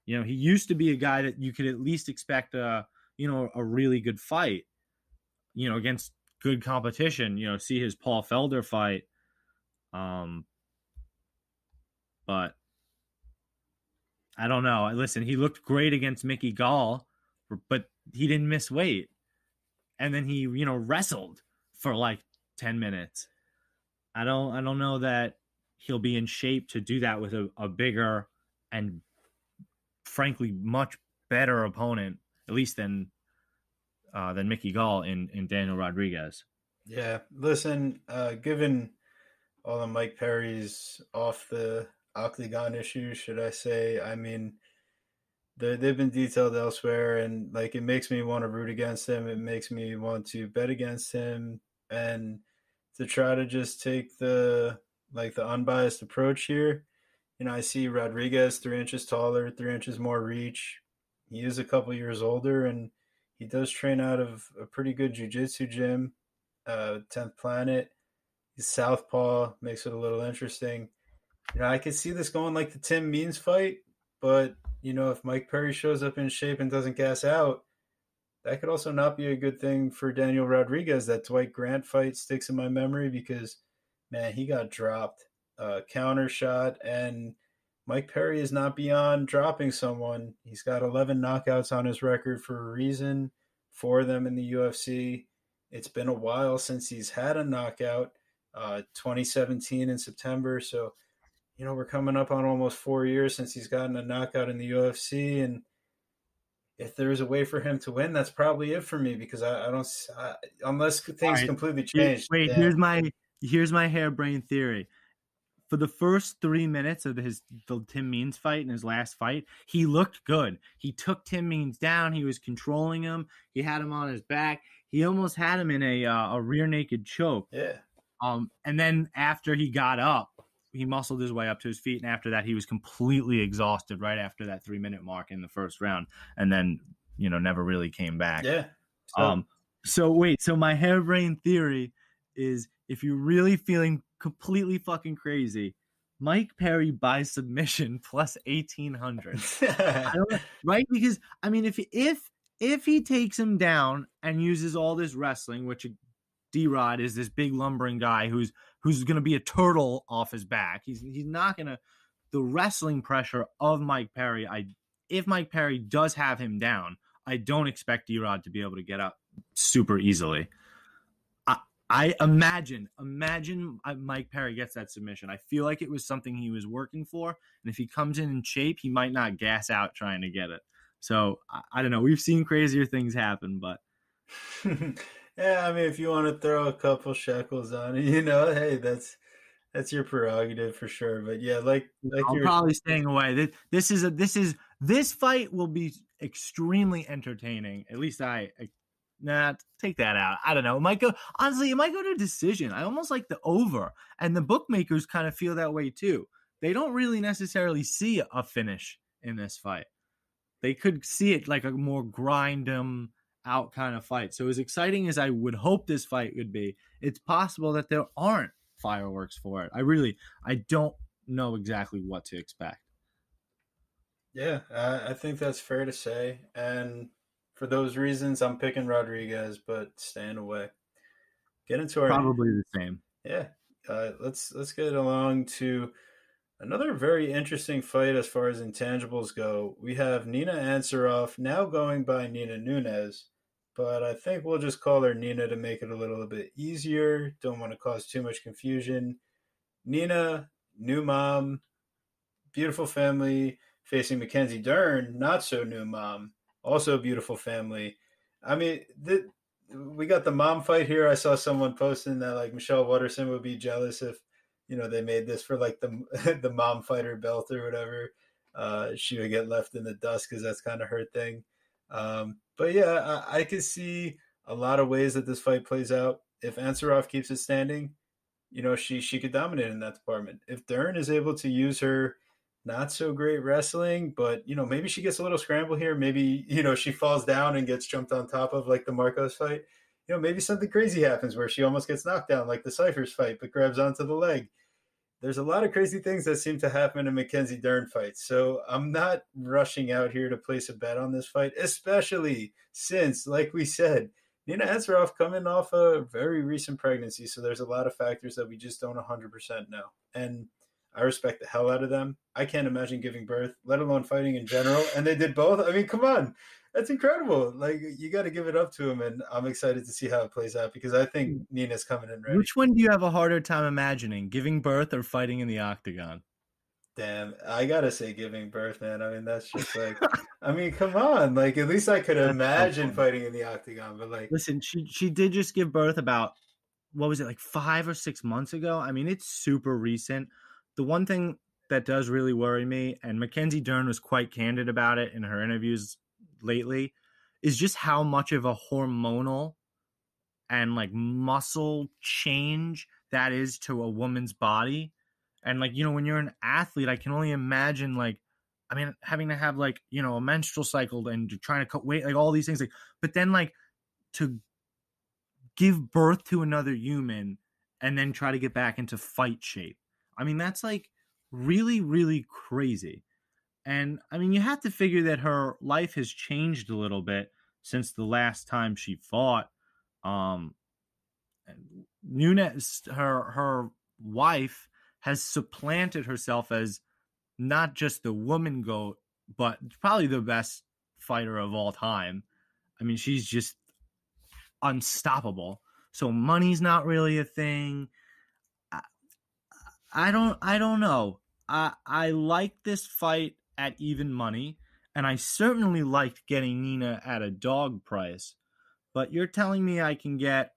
He used to be a guy that you could at least expect a really good fight, against good competition. See his Paul Felder fight. But I don't know. Listen, he looked great against Mickey Gall, but he didn't miss weight. And then he, wrestled for like 10 minutes. I don't know that he'll be in shape to do that with a bigger and frankly much better opponent, at least than Mickey Gall in Daniel Rodriguez. Yeah, listen, given all of Mike Perry's off the octagon issues, should I say, I mean, they've been detailed elsewhere, and like it makes me want to root against him. It makes me want to bet against him, and to try to just take the unbiased approach here. I see Rodriguez 3 inches taller, 3 inches more reach. He is a couple years older, and he does train out of a pretty good jiu-jitsu gym, 10th Planet. He's southpaw, makes it a little interesting. I could see this going like the Tim Means fight, But, if Mike Perry shows up in shape and doesn't gas out, that could also not be a good thing for Daniel Rodriguez. That Dwight Grant fight sticks in my memory because, man, he got dropped, counter shot, and Mike Perry is not beyond dropping someone. He's got 11 knockouts on his record for a reason, four of them in the UFC. It's been a while since he's had a knockout, 2017 in September. So, we're coming up on almost 4 years since he's gotten a knockout in the UFC, and if there's a way for him to win, that's probably it for me because I don't unless All things right. completely change. Wait, Damn. here's my harebrained theory. For the first 3 minutes of the Tim Means fight in his last fight, he looked good. He took Tim Means down. He was controlling him. He had him on his back. He almost had him in a rear naked choke. Yeah. And then after he got up, he muscled his way up to his feet, and after that, he was completely exhausted right after that 3-minute mark in the first round, and then never really came back. Yeah. So my harebrained theory is if you're really feeling completely fucking crazy, Mike Perry by submission plus 1,800. Right? Because I mean, if he takes him down and uses all this wrestling, which D-Rod is this big lumbering guy who's going to be a turtle off his back. He's not going to the wrestling pressure of Mike Perry. If Mike Perry does have him down, I don't expect D-Rod to be able to get up super easily. I imagine Mike Perry gets that submission. I feel like it was something he was working for, and if he comes in shape, he might not gas out trying to get it. So I don't know. We've seen crazier things happen, but yeah, I mean, if you want to throw a couple shekels on it, hey, that's your prerogative for sure. But yeah, like I'm probably staying away. This fight will be extremely entertaining. At least take that out. I don't know. It might go to a decision. I almost like the over, and the bookmakers kind of feel that way too. They don't really necessarily see a finish in this fight. They could see it like a more grind 'em out kind of fight. So as exciting as I would hope this fight would be, it's possible that there aren't fireworks for it. I don't know exactly what to expect. Yeah, I think that's fair to say. And for those reasons, I'm picking Rodriguez, but staying away. Get into our Probably the same. Yeah, let's get along to another very interesting fight as far as intangibles go. We have Nina Ansaroff now going by Nina Nunes, but I think we'll just call her Nina to make it a little bit easier. Don't want to cause too much confusion. Nina, new mom, beautiful family, facing Mackenzie Dern, not so new mom, also beautiful family. I mean, we got the mom fight here. I saw someone posting that like Michelle Watterson would be jealous if they made this for like the the mom fighter belt or whatever. She would get left in the dust because that's kind of her thing. But yeah, I could see a lot of ways that this fight plays out. If Ansaroff keeps it standing, she could dominate in that department. If Dern is able to use her not so great wrestling, but maybe she gets a little scramble here. Maybe she falls down and gets jumped on top of like the Marcos fight. Maybe something crazy happens where she almost gets knocked down like the Cyphers fight, but grabs onto the leg. There's a lot of crazy things that seem to happen in Mackenzie Dern fights. So I'm not rushing out here to place a bet on this fight, especially since, like we said, Nina Ansaroff coming off a very recent pregnancy. So there's a lot of factors that we just don't 100% know. And I respect the hell out of them. I can't imagine giving birth, let alone fighting in general. And they did both. I mean, come on. That's incredible. Like, you got to give it up to him. And I'm excited to see how it plays out because I think Nina's coming in ready. Which one do you have a harder time imagining, giving birth or fighting in the octagon? Damn, I got to say giving birth, man. I mean, that's just like, I mean, come on. Like, at least I could imagine fighting in the octagon. But like, listen, she did just give birth about, what was it, like 5 or 6 months ago? I mean, it's super recent. The one thing that does really worry me, and Mackenzie Dern was quite candid about it in her interviews lately, is just how much of a hormonal and like muscle change that is to a woman's body. And like, when you're an athlete, I can only imagine like, I mean, having to have like, a menstrual cycle and trying to cut weight, like all these things, like, but then like to give birth to another human and then try to get back into fight shape. I mean, that's like really, really crazy. And I mean, you have to figure that her life has changed a little bit since the last time she fought. Um, Nunes, her wife, has supplanted herself as not just the woman goat, but probably the best fighter of all time. I mean, she's just unstoppable. So money's not really a thing. I, I don't know. I like this fight at even money, and I certainly liked getting Nina at a dog price. But you're telling me I can get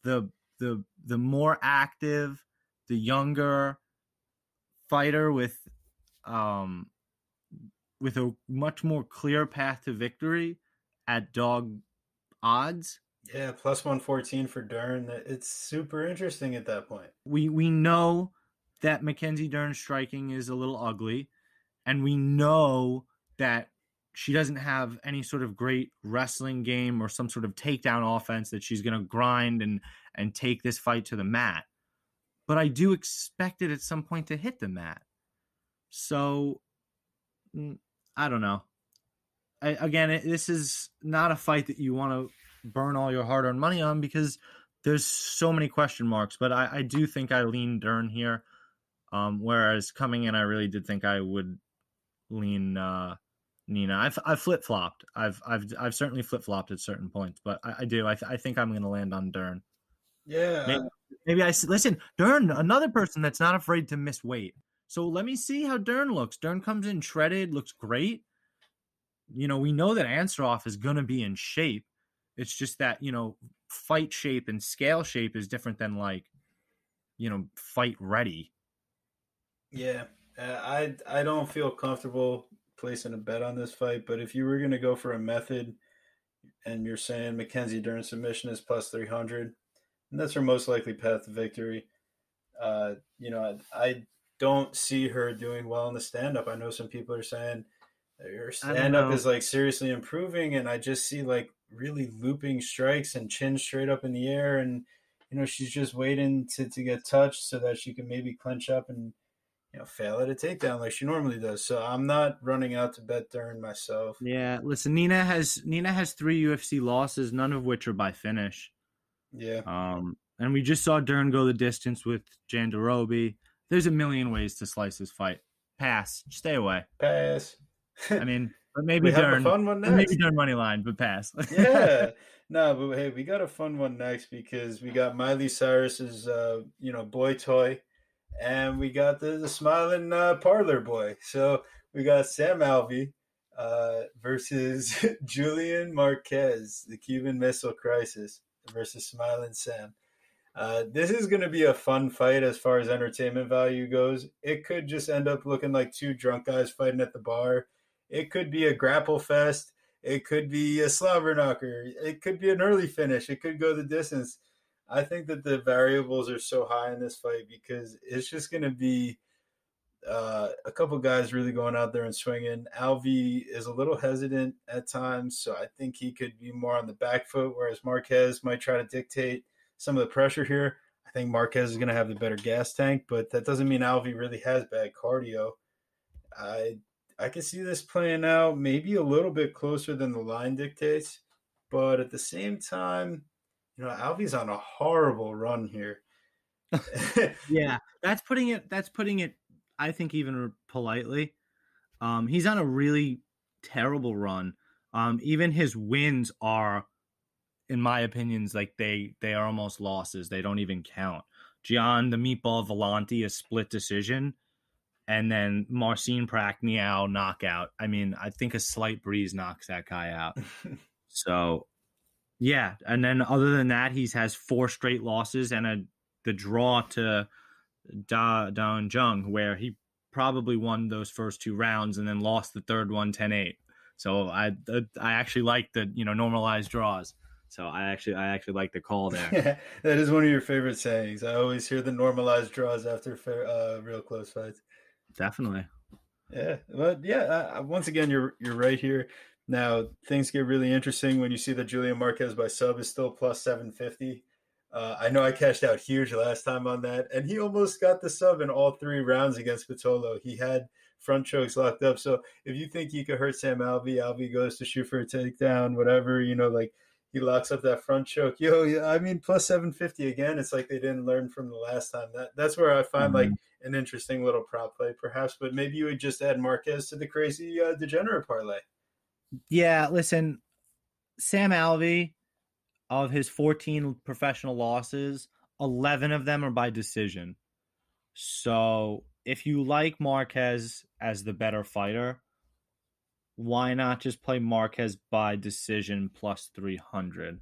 the the more active, the younger fighter um with a much more clear path to victory at dog odds. Yeah, plus 114 for Dern. It's super interesting at that point. We know that Mackenzie Dern's striking is a little ugly, and we know that she doesn't have any sort of great wrestling game or some sort of takedown offense that she's going to grind and take this fight to the mat. But I do expect it at some point to hit the mat. So I don't know. This is not a fight that you want to burn all your hard-earned money on because there's so many question marks. But I do think I lean Dern here. Whereas coming in, I really did think I would lean Nina. I've flip flopped. I've certainly flip flopped at certain points, but I do. I think I'm going to land on Dern. Yeah. Maybe I listen. Dern, another person that's not afraid to miss weight. So let me see how Dern looks. Dern comes in shredded, looks great. We know that Ansarov is going to be in shape. It's just that, fight shape and scale shape is different than fight ready. Yeah. I don't feel comfortable placing a bet on this fight, but if you were going to go for a method and you're saying Mackenzie Dern submission is plus 300, and that's her most likely path to victory. I don't see her doing well in the stand-up. I know some people are saying her stand-up is like seriously improving, and I just see like really looping strikes and chin straight up in the air, and she's just waiting to get touched so that she can maybe clinch up and fail at a takedown like she normally does. So I'm not running out to bet Dern myself. Yeah, listen, Nina has 3 UFC losses, none of which are by finish. Yeah. And we just saw Dern go the distance with Jandirobe. There's a million ways to slice this fight. Pass. Stay away. Pass. I mean, but maybe we Dern. have a fun one next. Maybe Dern money line, but pass. Yeah. No, but hey, we got a fun one next because we got Miley Cyrus's, boy toy, and we got the smiling parlor boy. So we got Sam Alvey versus Julian Marquez, the Cuban Missile Crisis, versus Smiling Sam. This is going to be a fun fight as far as entertainment value goes. It could just end up looking like two drunk guys fighting at the bar. It could be a grapple fest. It could be a slobber knocker. It could be an early finish. It could go the distance. I think that the variables are so high in this fight because it's just going to be a couple guys really going out there and swinging. Alvey is a little hesitant at times, so I think he could be more on the back foot, whereas Marquez might try to dictate some of the pressure here. I think Marquez is going to have the better gas tank, but that doesn't mean Alvey really has bad cardio. I can see this playing out maybe a little bit closer than the line dictates, but at the same time, Alvey's on a horrible run here. Yeah, that's putting it, I think, even politely. He's on a really terrible run. Even his wins are, in my opinions, like they are almost losses. They don't even count. Gian the Meatball Volante, a split decision, and then Marcin Prachnio knockout. I mean, I think a slight breeze knocks that guy out. So, yeah. And then other than that, he has 4 straight losses and the draw to Da Jung, where he probably won those first 2 rounds and then lost the third one 10-8. So I actually like the normalized draws. So I actually like the call there. That is one of your favorite sayings. I always hear the normalized draws after real close fights. Definitely. Yeah, but yeah, once again, you're right here. Now things get really interesting when you see that Julian Marquez by sub is still plus 750. I know I cashed out huge last time on that, and he almost got the sub in all 3 rounds against Pitolo. He had front chokes locked up. So if you think you could hurt Sam Alvey goes to shoot for a takedown, whatever, like he locks up that front choke. Yeah, I mean, plus 750 again. It's like they didn't learn from the last time. That's where I find like an interesting little prop play, perhaps. But maybe you would just add Marquez to the crazy degenerate parlay. Yeah, listen, Sam Alvey, of his 14 professional losses, 11 of them are by decision. So if you like Marquez as the better fighter, why not just play Marquez by decision plus 300?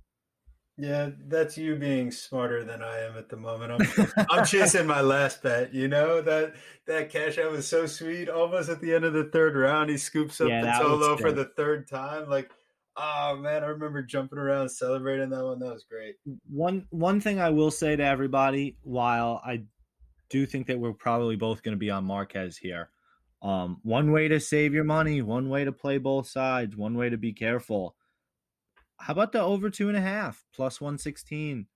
Yeah, that's you being smarter than I am at the moment. I'm chasing my last bet. That cash out was so sweet. Almost at the end of the third round, he scoops up Yeah, the that was Tolo for sick. the third time. Like, oh man, I remember jumping around celebrating that one. That was great. One thing I will say to everybody, while I do think that we're probably both going to be on Marquez here, one way to save your money, one way to play both sides, one way to be careful. How about the over 2.5 plus 116?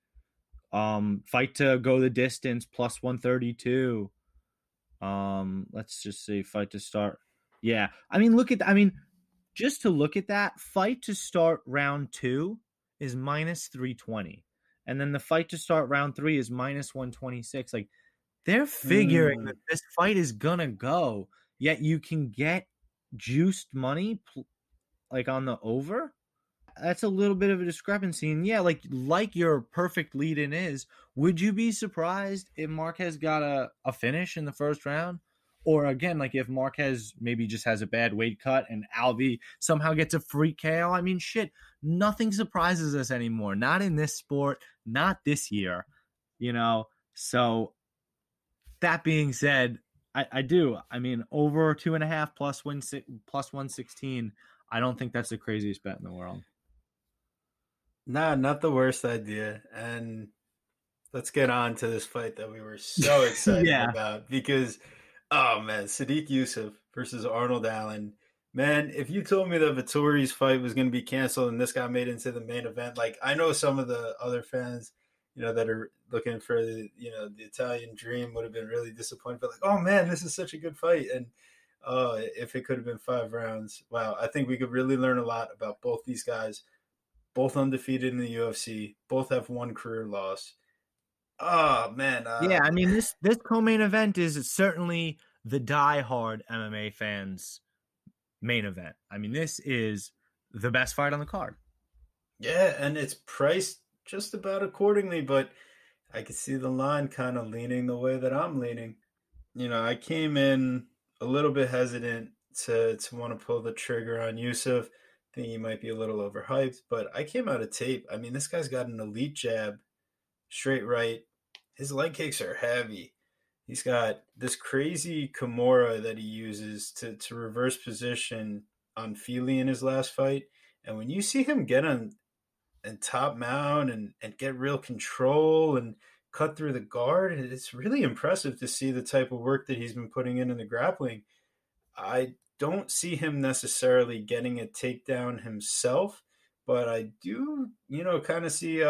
Fight to go the distance plus 132. Let's just see, fight to start. Yeah, just to look at that, fight to start round 2 is minus 320, and then the fight to start round 3 is minus 126. Like, they're figuring that this fight is gonna go, yet you can get juiced money like on the over. That's a little bit of a discrepancy. And yeah, like your perfect lead in is, would you be surprised if Marquez got a finish in the first round? Or again, like if Marquez maybe just has a bad weight cut and Alvey somehow gets a free KO. I mean, shit, nothing surprises us anymore. Not in this sport, not this year, So that being said, I do. I mean, over 2.5 plus 116. I don't think that's the craziest bet in the world. Nah, not the worst idea. And let's get on to this fight that we were so excited Yeah. about because, oh man, Sadiq Yusuf versus Arnold Allen. Man, if you told me that Vettori's fight was going to be canceled and this got made into the main event, like I know some of the other fans, that are looking for the Italian dream would have been really disappointed. But like, oh man, this is such a good fight. And if it could have been 5 rounds, wow, I think we could really learn a lot about both these guys. Both undefeated in the UFC. Both have one career loss. Oh man, Yeah, I mean this co-main event is certainly the die-hard MMA fans' main event. I mean, this is the best fight on the card. yeah, and it's priced just about accordingly, but I can see the line kind of leaning the way that I'm leaning. I came in a little bit hesitant to want to pull the trigger on Yusuf. Think he might be a little overhyped, but I came out of tape. I mean, this guy's got an elite jab, straight right. His leg kicks are heavy. He's got this crazy Kimura that he uses to reverse position on Feely in his last fight. And when you see him get on and top mount and get real control and cut through the guard, it's really impressive to see the type of work that he's been putting in the grappling. I don't see him necessarily getting a takedown himself, but I do, kind of see,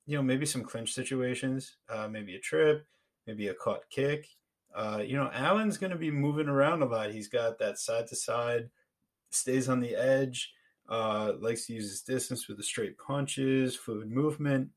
maybe some clinch situations, maybe a trip, maybe a caught kick. Allen's going to be moving around a lot. He's got that side to side, stays on the edge, likes to use his distance with the straight punches, fluid movement.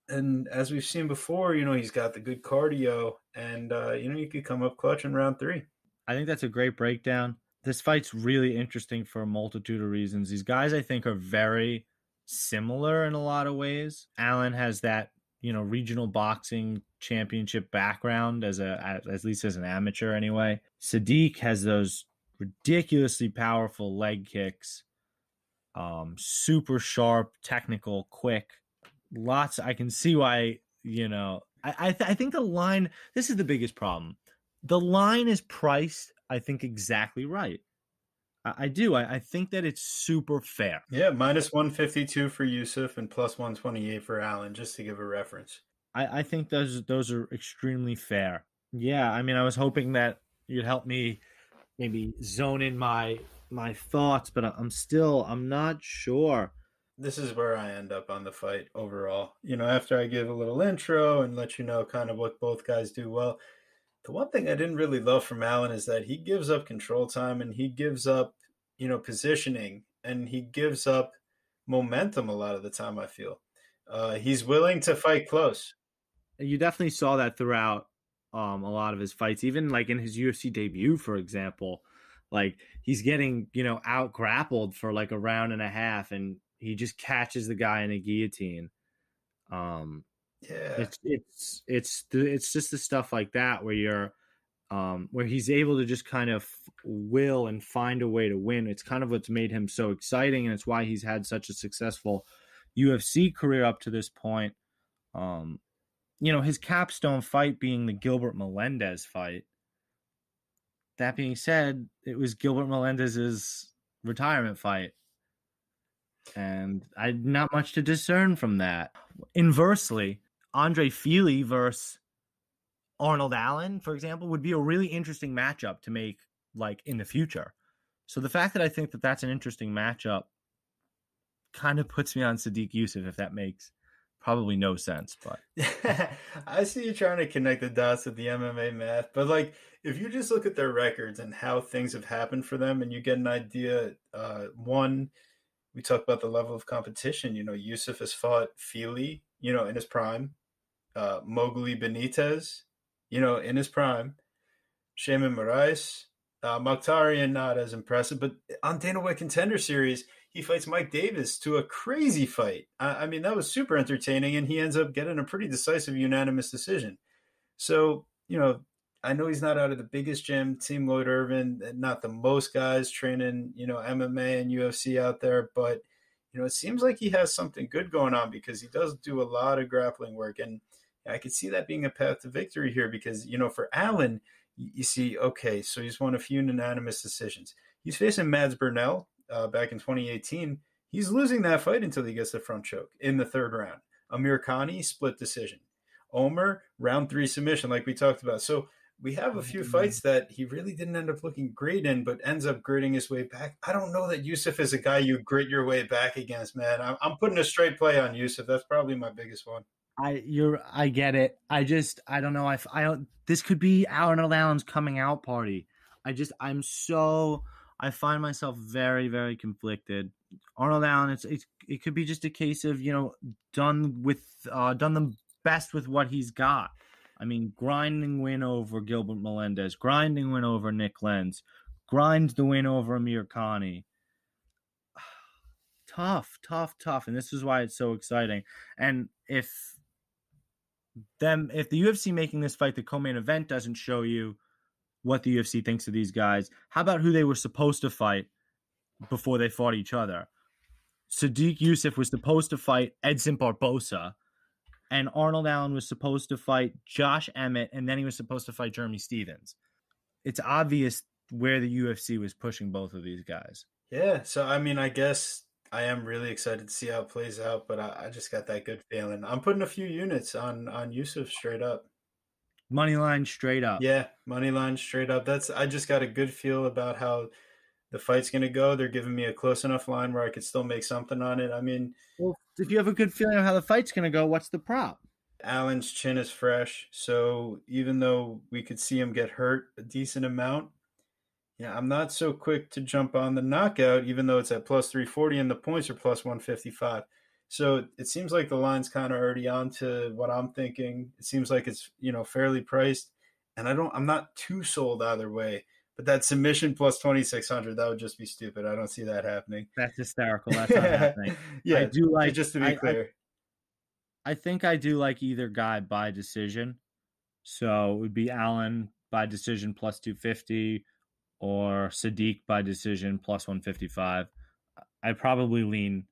And as we've seen before, he's got the good cardio, and you could come up clutch in round 3. I think that's a great breakdown. This fight's really interesting for a multitude of reasons. These guys, I think, are very similar in a lot of ways. Allen has that, regional boxing championship background at least as an amateur anyway. Sadiq has those ridiculously powerful leg kicks, super sharp, technical, quick. I can see why, I think the line, this is the biggest problem. The line is priced, I think, exactly right. I do. I think that it's super fair. Yeah, minus 152 for Yusuf and plus 128 for Allen, just to give a reference. I think those are extremely fair. Yeah, I mean, I was hoping that you'd help me maybe zone in my thoughts, but I'm not sure. This is where I end up on the fight overall. After I give a little intro and let you know kind of what both guys do well, The one thing I didn't really love from Allen is that he gives up control time and he gives up, positioning and he gives up momentum a lot of the time, I feel. He's willing to fight close. You definitely saw that throughout a lot of his fights, even like in his UFC debut, for example. Like he's getting, out grappled for like a round and a half, and he just catches the guy in a guillotine. Um, Yeah. it's just the stuff like that where where he's able to just kind of will and find a way to win. It's kind of what's made him so exciting, and it's why he's had such a successful UFC career up to this point. Um, his capstone fight being the Gilbert Melendez fight. That being said, it was Gilbert Melendez's retirement fight, and I not much to discern from that. Inversely, Andre Fili versus Arnold Allen, for example, would be a really interesting matchup to make like in the future. So the fact that I think that that's an interesting matchup kind of puts me on Sadiq Youssef, if that makes probably no sense. But I see you trying to connect the dots with the MMA math, but like if you just look at their records and how things have happened for them, and you get an idea. One, we talk about the level of competition. Yusuf has fought Fili, in his prime. Mowgli Benitez, in his prime. Shaman Moraes. Mokhtarian, not as impressive, but on Dana White Contender Series, he fights Mike Davis to a crazy fight. I mean, that was super entertaining, and he ends up getting a pretty decisive unanimous decision. So, I know he's not out of the biggest gym, Team Lloyd Irvin, not the most guys training, MMA and UFC out there, but, it seems like he has something good going on because he does do a lot of grappling work. And I could see that being a path to victory here because, for Allen, you see, okay, so he's won a few unanimous decisions. He's facing Mads Burnell back in 2018. He's losing that fight until he gets the front choke in the third round. Amir Khani, split decision. Omer, round 3 submission, like we talked about. So we have a few fights that he really didn't end up looking great in, but ends up gritting his way back. I don't know that Youssef is a guy you grit your way back against, man. I'm putting a straight play on Youssef. That's probably my biggest one. I get it. I don't know if this could be Arnold Allen's coming out party. I find myself very, very conflicted. Arnold Allen, it could be just a case of, done the best with what he's got. I mean, grinding win over Gilbert Melendez, grinding win over Nick Lenz, grind the win over Amir Khani. Tough, tough, tough. And this is why it's so exciting. And if the UFC making this fight the co-main event doesn't show you what the UFC thinks of these guys, how about who they were supposed to fight before they fought each other? Sadiq Youssef was supposed to fight Edson Barbosa, and Arnold Allen was supposed to fight Josh Emmett, and then he was supposed to fight Jeremy Stevens. It's obvious where the UFC was pushing both of these guys. Yeah, so I mean, I guess I am really excited to see how it plays out, but I just got that good feeling. I'm putting a few units on Yusuf straight up. Money line straight up. Yeah, money line straight up. I just got a good feel about how the fight's going to go. They're giving me a close enough line where I could still make something on it. I mean, well, if you have a good feeling of how the fight's going to go, what's the prop? Allen's chin is fresh, so even though we could see him get hurt a decent amount, yeah, I'm not so quick to jump on the knockout, even though it's at plus 340 and the points are plus 155. So it seems like the line's kind of already on to what I'm thinking. It seems like it's, fairly priced, and I'm not too sold either way. But that submission plus 2,600, that would just be stupid. I don't see that happening. That's hysterical. That's not happening. Yeah, I do like, just to be clear. I think I do like either guy by decision. So it would be Allen by decision plus 250 or Sadiq by decision plus 155. I probably lean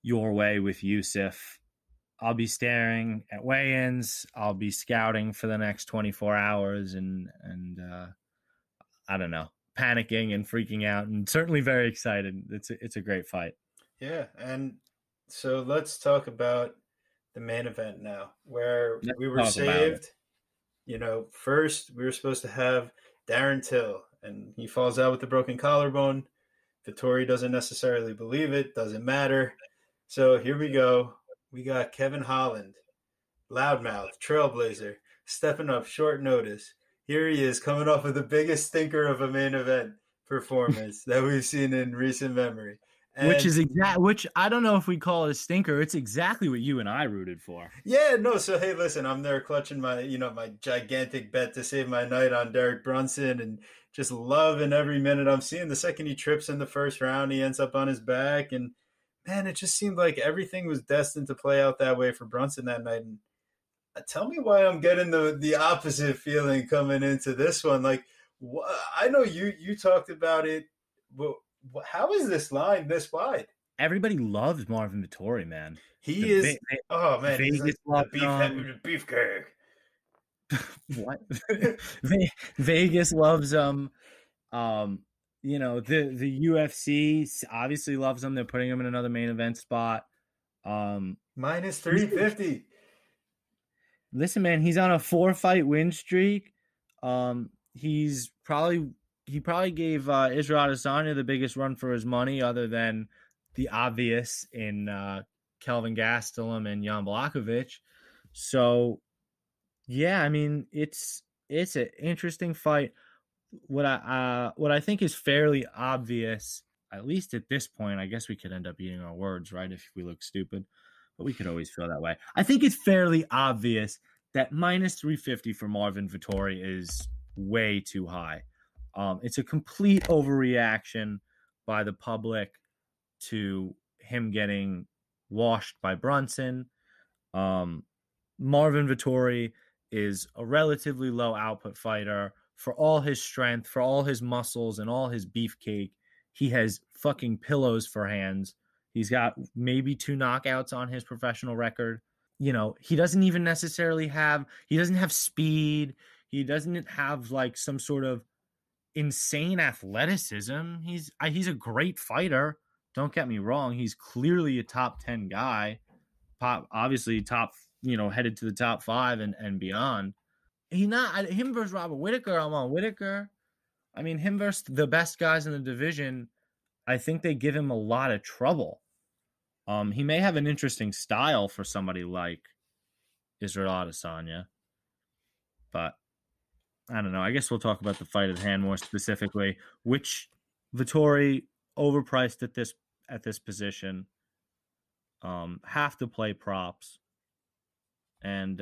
your way with Yusuf. I'll be staring at weigh-ins. I'll be scouting for the next 24 hours and I don't know, panicking and freaking out, and certainly very excited. It's a great fight. Yeah, and so let's talk about the main event now, where we were saved. First we were supposed to have Darren Till, and he falls out with a broken collarbone. Vettori doesn't necessarily believe it. Doesn't matter. So here we go. We got Kevin Holland, loudmouth, trailblazer, stepping up short notice. here he is coming off of the biggest stinker of a main event performance that we've seen in recent memory. Which And is which I don't know if we call it a stinker. It's exactly what you and I rooted for. yeah, no, so hey, listen, I'm there clutching my, my gigantic bet to save my night on Derek Brunson and just loving every minute I'm seeing. The second he trips in the first round, he ends up on his back. And man, it just seemed like everything was destined to play out that way for Brunson that night. And tell me why I'm getting the opposite feeling coming into this one. Like, I know you talked about it, but how is this line this wide? Everybody loves Marvin Vettori, man. He is. Oh man, he's Vegas like the loves beefcake. what? Vegas loves him. The UFC obviously loves him. They're putting him in another main event spot. Minus 350. Listen, man, he's on a 4-fight win streak. He probably gave Israel Adesanya the biggest run for his money, other than the obvious in Kelvin Gastelum and Jan Blachowicz. So, yeah, I mean, it's an interesting fight. What I think is fairly obvious, at least at this point. I guess we could end up eating our words, right, if we look stupid, but we could always feel that way. I think it's fairly obvious that minus 350 for Marvin Vettori is way too high. It's a complete overreaction by the public to him getting washed by Brunson. Marvin Vettori is a relatively low output fighter. For all his strength, for all his muscles, and all his beefcake, he has fucking pillows for hands. He's got maybe 2 knockouts on his professional record. He doesn't even necessarily he doesn't have speed. He doesn't have like some sort of insane athleticism. He's a great fighter. Don't get me wrong. He's clearly a top 10 guy. Obviously top, headed to the top 5 and beyond. Him versus Robert Whittaker. I'm on Whittaker. I mean, him versus the best guys in the division. I think they give him a lot of trouble. He may have an interesting style for somebody like Israel Adesanya, but I don't know. I guess we'll talk about the fight at hand more specifically. Which Vettori overpriced at this position. Have to play props, and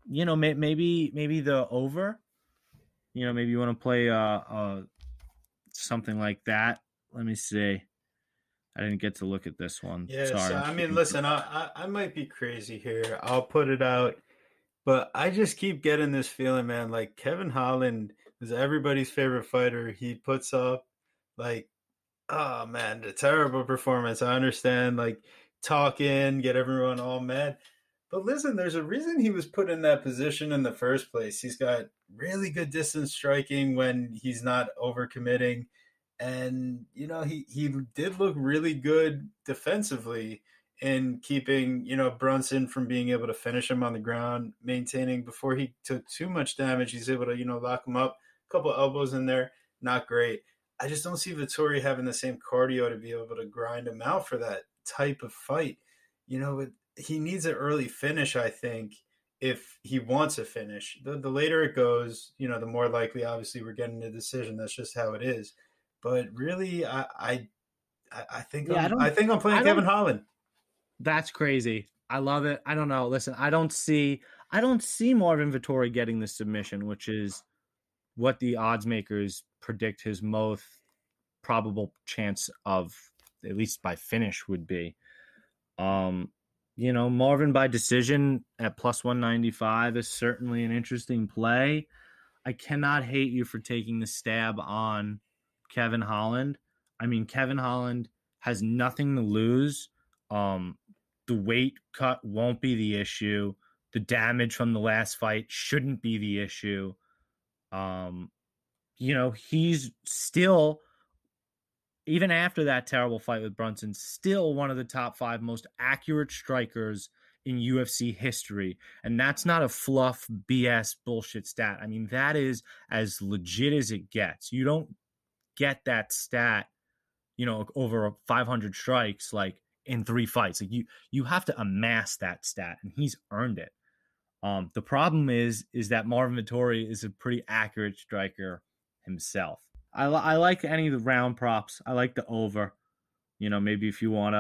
maybe the over. Maybe you want to play something like that. Let me see. I didn't get to look at this one. Yeah, Sorry. so I mean, listen, I might be crazy here. I'll put it out, but I just keep getting this feeling, man. Like Kevin Holland is everybody's favorite fighter. He puts up like, oh man, the terrible performance. I understand, like talking, get everyone all mad. But listen, there's a reason he was put in that position in the first place. He's got really good distance striking when he's not overcommitting. And, he did look really good defensively in keeping, Brunson from being able to finish him on the ground, maintaining before he took too much damage. He's able to, lock him up. A couple elbows in there, not great. I just don't see Vettori having the same cardio to be able to grind him out for that type of fight. He needs an early finish, I think, if he wants a finish. The later it goes, the more likely, obviously, we're getting a decision. That's just how it is. But really, I think I'm playing Kevin Holland. That's crazy. I love it. I don't know. Listen, I don't see Marvin Vettori getting the submission, which is what the odds makers predict his most probable chance of, at least by finish, would be. Marvin by decision at plus 195 is certainly an interesting play. I cannot hate you for taking the stab on Kevin Holland. I mean, Kevin Holland has nothing to lose. The weight cut won't be the issue. The damage from the last fight shouldn't be the issue. He's still, even after that terrible fight with Brunson, still one of the top 5 most accurate strikers in UFC history. And that's not a fluff BS bullshit stat. I mean, that is as legit as it gets. You don't get that stat, over 500 strikes, like in 3 fights. Like you have to amass that stat, and he's earned it. The problem is that Marvin Vettori is a pretty accurate striker himself. I like any of the round props. I like the over. Maybe if you want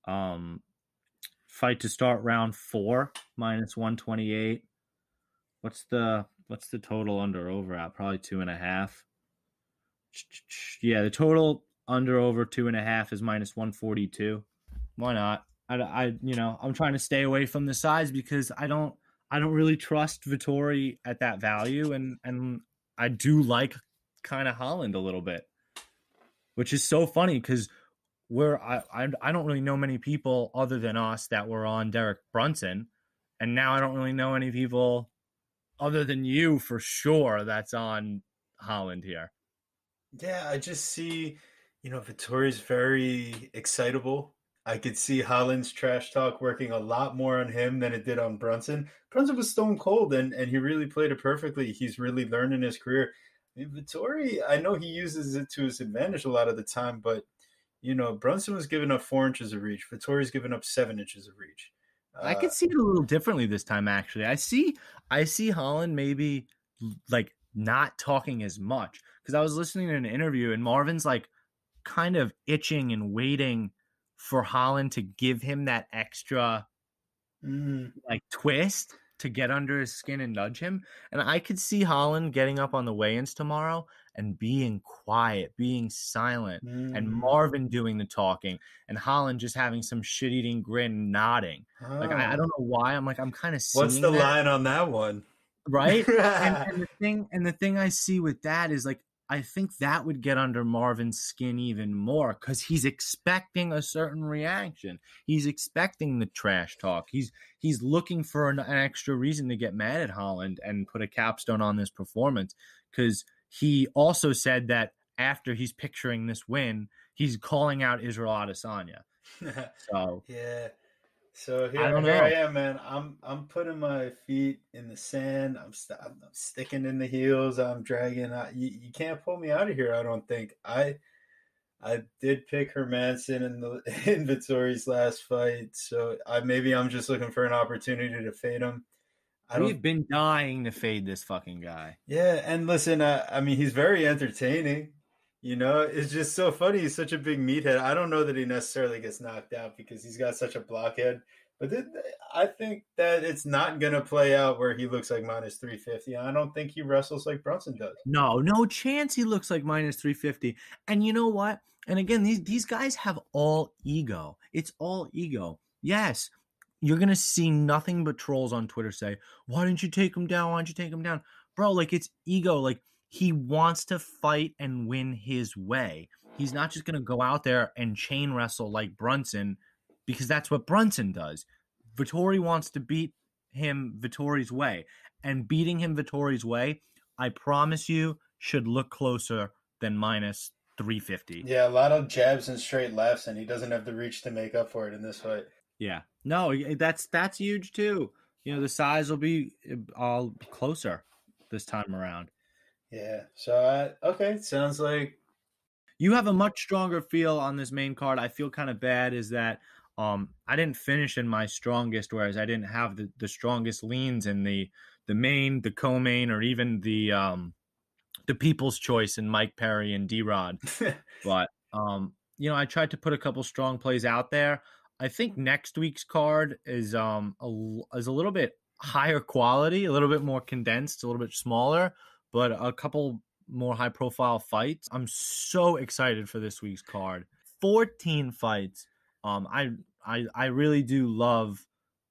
to fight to start round 4 minus 128. What's the total under over at? Probably 2.5. Yeah, the total under over 2.5 is minus 142. Why not? I'm trying to stay away from the size because I don't really trust Vittori at that value, and I do like kind of Holland a little bit, which is so funny because I don't really know many people other than us that were on Derek Brunson, and now I don't really know any people other than you for sure that's on Holland here. Yeah, I just see, Vittori's very excitable. I could see Holland's trash talk working a lot more on him than it did on Brunson. Brunson was stone cold and he really played it perfectly. He's really learned in his career. I mean, Vittori, I know he uses it to his advantage a lot of the time, but Brunson was giving up 4 inches of reach. Vittori's giving up 7 inches of reach. I Uh, could see it a little differently this time. Actually, I see Holland maybe like not talking as much because I was listening to an interview and Marvin's like kind of itching and waiting for Holland to give him that extra mm, like twist to get under his skin and nudge him. And I could see Holland getting up on the weigh-ins tomorrow and being quiet, being silent, and mm. Marvin doing the talking, and Holland just having some shit-eating grin, nodding. Like I Oh. don't know why. I'm kind of What's seeing the that, line on that one? right? And the thing I see with that is like I think that would get under Marvin's skin even more because he's expecting a certain reaction. He's expecting the trash talk. He's looking for an extra reason to get mad at Holland and put a capstone on this performance because he also said that after he's picturing this win, he's calling out Israel Adesanya. So Yeah. So I here, don't here I know. am, man. I'm putting my feet in the sand. I'm sticking in the heels. I'm dragging. You can't pull me out of here. I don't think. I did pick Hermanson in the in Vittori's last fight, so I'm just looking for an opportunity to fade him. I don't. We've been dying to fade this fucking guy. Yeah, and listen, I mean, he's very entertaining. It's just so funny. He's such a big meathead. I don't know that he necessarily gets knocked out because he's got such a blockhead. But I think that it's not going to play out where he looks like minus 350. I don't think he wrestles like Brunson does. No, no chance he looks like minus 350. And you know what? And again, these guys have all ego. It's all ego. Yes, you're going to see nothing but trolls on Twitter say, "Why didn't you take him down? Why didn't you take him down?" Bro, like it's ego. Like he wants to fight and win his way. He's not just going to go out there and chain wrestle like Brunson because that's what Brunson does. Vittori wants to beat him Vittori's way. And beating him Vittori's way, I promise you, should look closer than minus 350. Yeah, a lot of jabs and straight lefts, and he doesn't have the reach to make up for it in this fight. Yeah. No, that's huge too. The size will be all closer this time around. Yeah. So, okay, sounds like. You have a much stronger feel on this main card. I feel kind of bad is that I didn't finish in my strongest, whereas I didn't have the strongest leans in the main, the co-main, or even the People's Choice and Mike Perry and D-Rod. But I tried to put a couple strong plays out there. I think next week's card is is a little bit higher quality, a little bit more condensed, a little bit smaller, but a couple more high profile fights. I'm so excited for this week's card. 14 fights. I really do love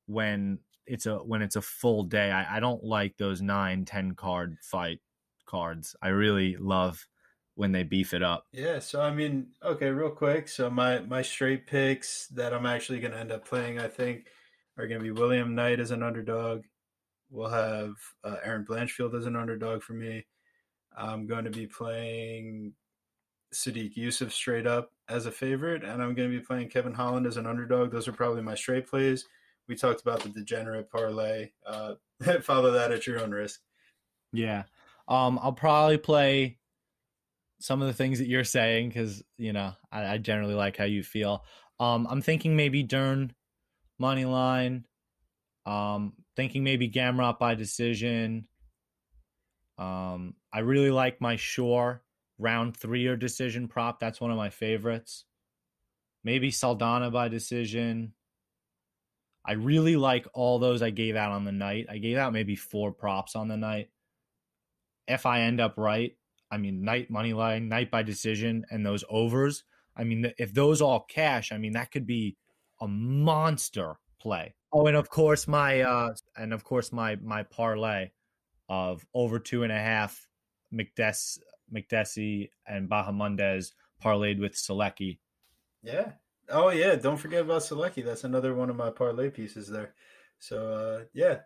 when it's a full day. I don't like those 9-10 card fight cards. I really love when they beef it up. Yeah, so I mean, okay, real quick. So my straight picks that I'm actually going to end up playing, I think, are going to be William Knight as an underdog. We'll have Aaron Blanchfield as an underdog for me. I'm going to be playing Sadiq Yusuf straight up as a favorite, and I'm going to be playing Kevin Holland as an underdog. Those are probably my straight plays. We talked about the degenerate parlay. Follow that at your own risk. Yeah. I'll probably play some of the things that you're saying because I generally like how you feel. I'm thinking maybe Dern money line. Thinking maybe Gamrot by decision. I really like my Shore round 3 or decision prop. That's one of my favorites. Maybe Saldana by decision. I really like all those I gave out on the night. I gave out maybe 4 props on the night. If I end up right, I mean, night money line, night by decision, and those overs. I mean, if those all cash, I mean, that could be a monster play. Oh, and of course my parlay of over 2.5 McDessie and Bahamundes parlayed with Selecki. Yeah. Oh yeah. Don't forget about Selecki. That's another one of my parlay pieces there. So yeah.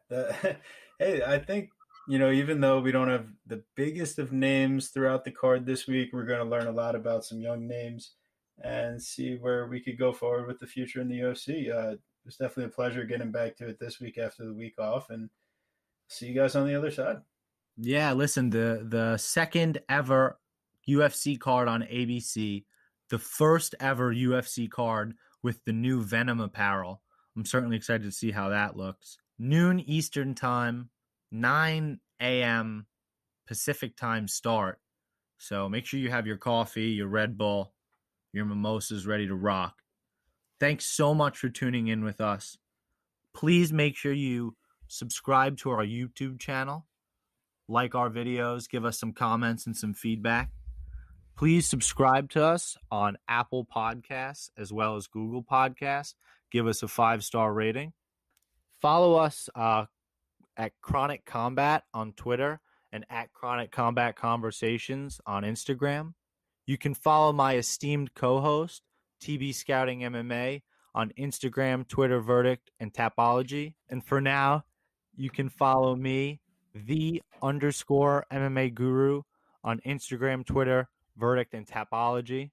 Hey, I think even though we don't have the biggest of names throughout the card this week, we're going to learn a lot about some young names and see where we could go forward with the future in the UFC. It's definitely a pleasure getting back to it this week after the week off, and see you guys on the other side. Yeah, listen, the second ever UFC card on ABC, the first ever UFC card with the new Venom apparel. I'm certainly excited to see how that looks. Noon Eastern time, 9 a.m. Pacific time start. So make sure you have your coffee, your Red Bull, your mimosas ready to rock. Thanks so much for tuning in with us. Please make sure you subscribe to our YouTube channel, like our videos, give us some comments and some feedback. Please subscribe to us on Apple Podcasts as well as Google Podcasts. Give us a 5-star rating. Follow us at Chronic Combat on Twitter and at Chronic Combat Conversations on Instagram. You can follow my esteemed co-host, TB Scouting MMA, on Instagram, Twitter, Verdict, and Tapology. And for now, you can follow me, the_MMA Guru, on Instagram, Twitter, Verdict, and Tapology.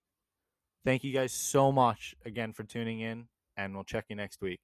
Thank you guys so much again for tuning in, and we'll check you next week.